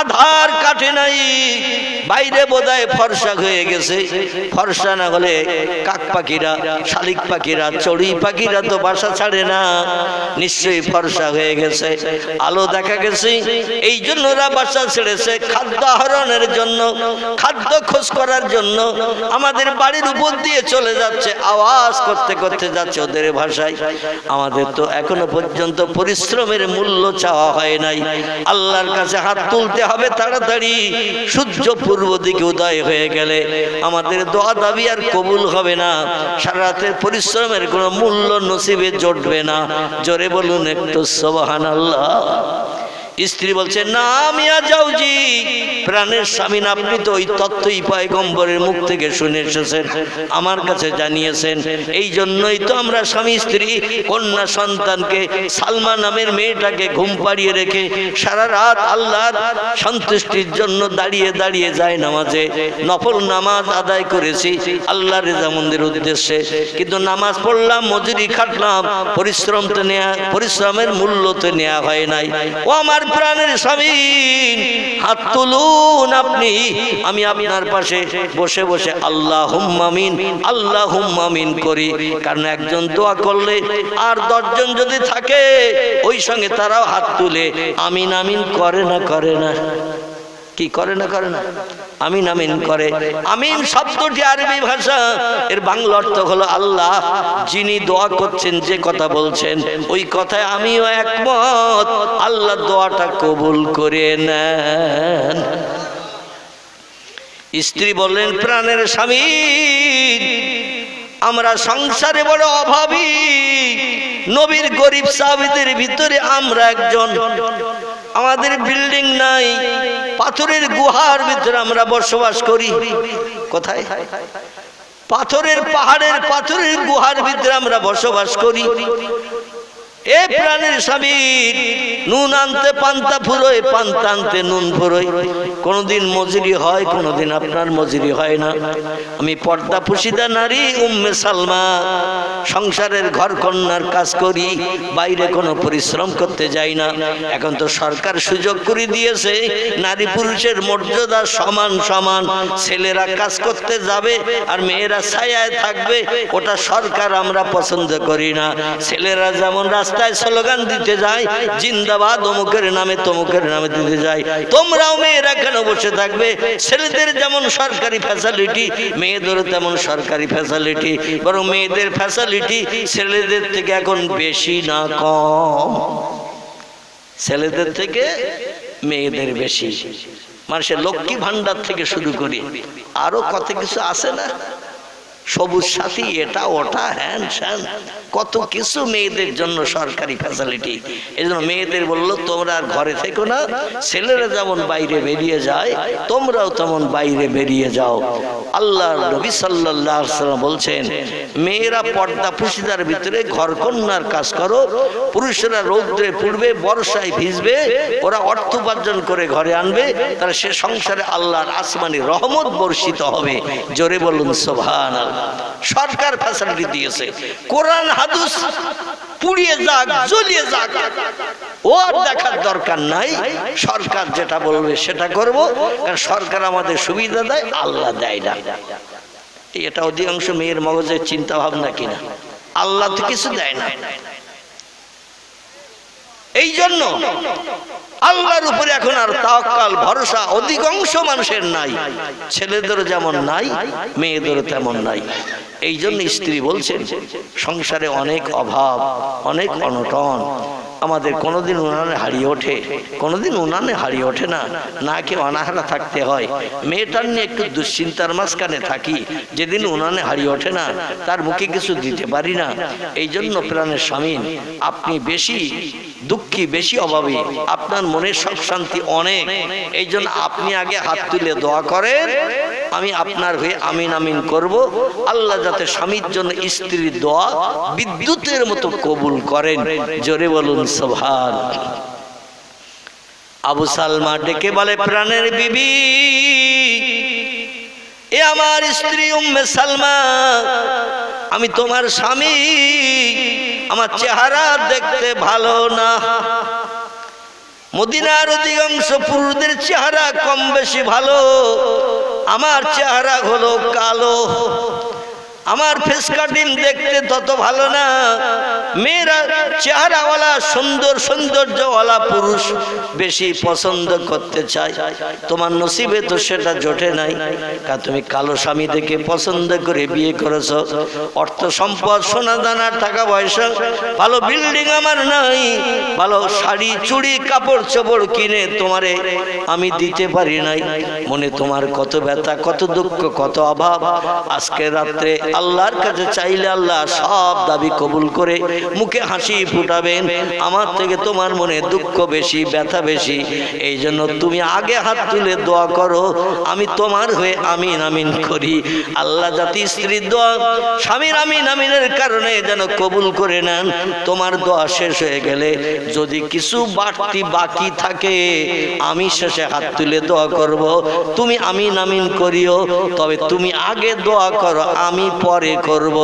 আধার কাটে নাই, বাইরে বোধহয় ফর্সা হয়ে গেছে। ফর্সা না হলে কাক পাখিরা, শালিক পাখিরা, চড়ুই পাখিরা তো বাসা ছাড়ে না, নিশ্চয়ই ফর্সা হয়ে গেছে, আলো দেখা গেছে, এই জন্য ওরা বাসা ছেড়েছে খাদ্য আহরণের জন্য, খাদ্য খোঁজ করার জন্য আমাদের বাড়ির উপর দিয়ে চলে যাচ্ছে, আওয়াজ করতে করতে যাচ্ছে ওদের ভাষায়। আমাদের তো এখনো পর্যন্ত পরিশ্রমের মূল্য চাওয়া হয় নাই। আল্লাহর কাছে হাত তুলতে হবে তাড়াতাড়ি, সূর্য পূর্ব দিকে উদয় হয়ে গেলে আমাদের দোয়া দাবি আর কবুল হবে না, সারা রাতের পরিশ্রমের কোনো মূল্য নসিবে জুটবে না। জোরে বলুন একটু সুবহানাল্লাহ। স্ত্রী বলছে, না মিয়া যাওজি, প্রাণের স্বামী আপনি তো ওই তত্ত্বই পয়গম্বরের মুখ থেকে শুনে এসেছেন, আমার কাছে জানিয়েছেন, এই জন্যই তো আমরা স্বামী স্ত্রী কন্যা সন্তানকে, সালমা নামের মেয়েটাকে ঘুম পাড়িয়ে রেখে সারা রাত আল্লাহর সন্তুষ্টির জন্য দাঁড়িয়ে দাঁড়িয়ে যায় নামাজে নফল নামাজ আদায় করেছি আল্লাহর রেজামন্দির উদ্দেশ্যে। কিন্তু নামাজ পড়লাম, মজুরি খাটলাম, পরিশ্রম তো নেয়া, পরিশ্রমের মূল্য তো নেওয়া হয় নাই। ও আমার প্রাণের স্বামী, হাত তুলুন আপনি, আমি আপনার পাশে বসে বসে আল্লাহুম্মা আমিন, আল্লাহুম্মা আমিন করি। কারণ একজন দোয়া করলে আর 10 জন যদি থাকে ওই সঙ্গে তারাও হাত তুলে আমিন আমিন করে না, করে না, কি করে না, করে না, আমিন আমিন করে। আমিন শব্দটি আরবি ভাষা, এর বাংলা অর্থ হলো আল্লাহ, যিনি দোয়া করছেন, যে কথা বলছেন ওই কথায় আমিও একমত, আল্লাহ দোয়াটা কবুল করে নেন। স্ত্রী বললেন, প্রাণের স্বামী আমরা সংসারে বড় অভাবী, নবীর গরিব সাহাবীদের ভিতরে আমরা একজন, আমাদের বিল্ডিং নাই, পাথরের গুহার ভিতরে আমরা বসবাস করি। কোথায়? পাথরের পাহাড়ের পাথরের গুহার ভিতরে আমরা বসবাস করি। এ প্রাণের স্বামী, নুন আনতে পান্তা ফুরোয়, পান্তা আনতে নুন ফুরোয়, কোনদিন মজুরি হয়, কোনদিন আপনার মজুরি হয় না। আমি পর্দা পুশিদা নারী উম্মে সালমা, সংসারের ঘর কন্যার কাজ করি, বাইরে কোনো পরিশ্রম করতে যাই না। এখন তো সরকার সুযোগ করে দিয়েছে, নারী পুরুষের মর্যাদা সমান সমান, ছেলেরা কাজ করতে যাবে আর মেয়েরা ছায়ায় থাকবে, ওটা সরকার আমরা পছন্দ করি না। ছেলেরা যেমন রাস্তায় স্লোগান দিতে যায়, জিন্দাবাদ অমুকের নামে তমুকের নামে দিতে যায়, তোমরাও মেয়েরা কেন বসে থাকবে? ছেলেদের যেমন সরকারি ফ্যাসিলিটি, মেয়েদেরও তেমন সরকারি ফ্যাসিলিটি, বরং মেয়েদের ফ্যাসিলিটি ছেলেদের থেকে এখন বেশি না কম? ছেলেদের থেকে মেয়েদের বেশি। মানুষের লক্ষ্মী ভান্ডার থেকে শুরু করি আরো কত কিছু আছে না, সবুজ সাথী, এটা ওটা হ্যান স্যান, কত কিছু মেয়েদের জন্য সরকারি ফ্যাসিলিটি। এই জন্য মেয়েদের বললো, তোমরা আর ঘরে থেকো না, ছেলেরা যেমন বাইরে বেরিয়ে যায় তোমরাও তেমন বাইরে বেরিয়ে যাও। আল্লাহ নবী সাল্লাল্লাহু আলাইহি ওয়াসাল্লাম বলছেন, মেয়েরা পর্দা পুশিদার ভিতরে ঘর কন্যার কাজ করো, পুরুষেরা রৌদ্রে পুড়বে, বর্ষায় ভিজবে, ওরা অর্থ উপার্জন করে ঘরে আনবে, তাহলে সে সংসারে আল্লাহর আসমানি রহমত বর্ষিত হবে। জোরে বলুন সুবহানাল্লাহ। সরকার ফ্যাসিলিটি দিয়েছে, কোরআন হাদিস পুড়িয়ে যাক, জ্বলিয়ে যাক, ওর দেখার দরকার নাই, সরকার যেটা বলবে সেটা করব, কারণ সরকার আমাদের সুবিধা দেয়, আল্লাহ দেয় না। এটা অধিকাংশ মেয়ের মগজের চিন্তা ভাবনা কিনা, আল্লাহ তো কিছু দেয় না। এই জন্য আল্লাহর উপরে এখন আর তাওয়াক্কাল, ভরসা অধিকাংশ মানুষের নাই, ছেলেদেরও যেমন নাই, মেয়েদেরও তেমন নাই। এই জন্য স্ত্রী বলছেন, সংসারে অনেক অভাব, অনেক অনটন, আমাদের কোনোদিন উনানে হারিয়ে ওঠে, কোনোদিন উনানে হারিয়ে ওঠে না, না কেউ অনাহারা থাকতে হয়। মেয়েটার নিয়ে একটু দুশ্চিন্তার মাঝখানে থাকি, যেদিন উনানে হারিয়ে ওঠে না তার মুখে কিছু দিতে পারি না। এই জন্য প্রাণের স্বামী, আপনি বেশি দুঃখী, বেশি অভাবী, আপনার মনের সব শান্তি অনেক, এই জন্য আপনি আগে হাত তুলে দোয়া করেন, আমি আপনার হয়ে আমিন আমিন করব। আল্লাহ যাতে স্বামীর জন্য স্ত্রীর দোয়া বিদ্যুতের মতো কবুল করেন। জোরে বলুন সুবহানাল্লাহ। আবু সালমা ডেকে বলে, প্রাণের বিবি, এ আমার স্ত্রী উম্মে সালমা, আমি তোমার স্বামী, আমার চেহারা দেখতে ভালো না। মদিনার অধিকাংশ পুরুষদের চেহারা কম বেশি ভালো, আমার চেহারা হলো কালো, আমার ফেস কাটিং দেখতে তত ভালো না। মেয়েরা চেহারাওয়ালা সুন্দর সৌন্দর্যওয়ালা পুরুষ বেশি পছন্দ করতে চায়, তোমার নসিবে তো সেটা জোটে নাই, কারণ তুমি কালো স্বামী দেখে পছন্দ করে বিয়ে করেছো। অর্থ সম্পদ, সোনা দানা, টাকা পয়সা, ভালো বিল্ডিং আমার নাই, ভালো শাড়ি চুড়ি কাপড় চোপড় কিনে তোমারে আমি দিতে পারি নাই। মনে তোমার কত ব্যথা, কত দুঃখ, কত অভাব। আজকে রাত্রে আল্লাহর কাছে চাইলে আল্লাহ সব দাবি কবুল করে মুখে হাসি ফুটাবেন। আমার থেকে তোমার মনে দুঃখ বেশি, ব্যথা বেশি, এই জন্য তুমি আগে হাত তুলে দোয়া করো, আমি তোমার হয়ে আমিন আমিন করি। আল্লাহ জাতি স্ত্রীর দোয়া স্বামীর আমিন আমিনের কারণে যেন কবুল করে নেন। তোমার দোয়া শেষ হয়ে গেলে যদি কিছু বাড়তি বাকি থাকে, আমি শেষে হাত তুলে দোয়া করব, তুমি আমিন আমিন করিও, তবে তুমি আগে দোয়া করো, আমি পরে করব।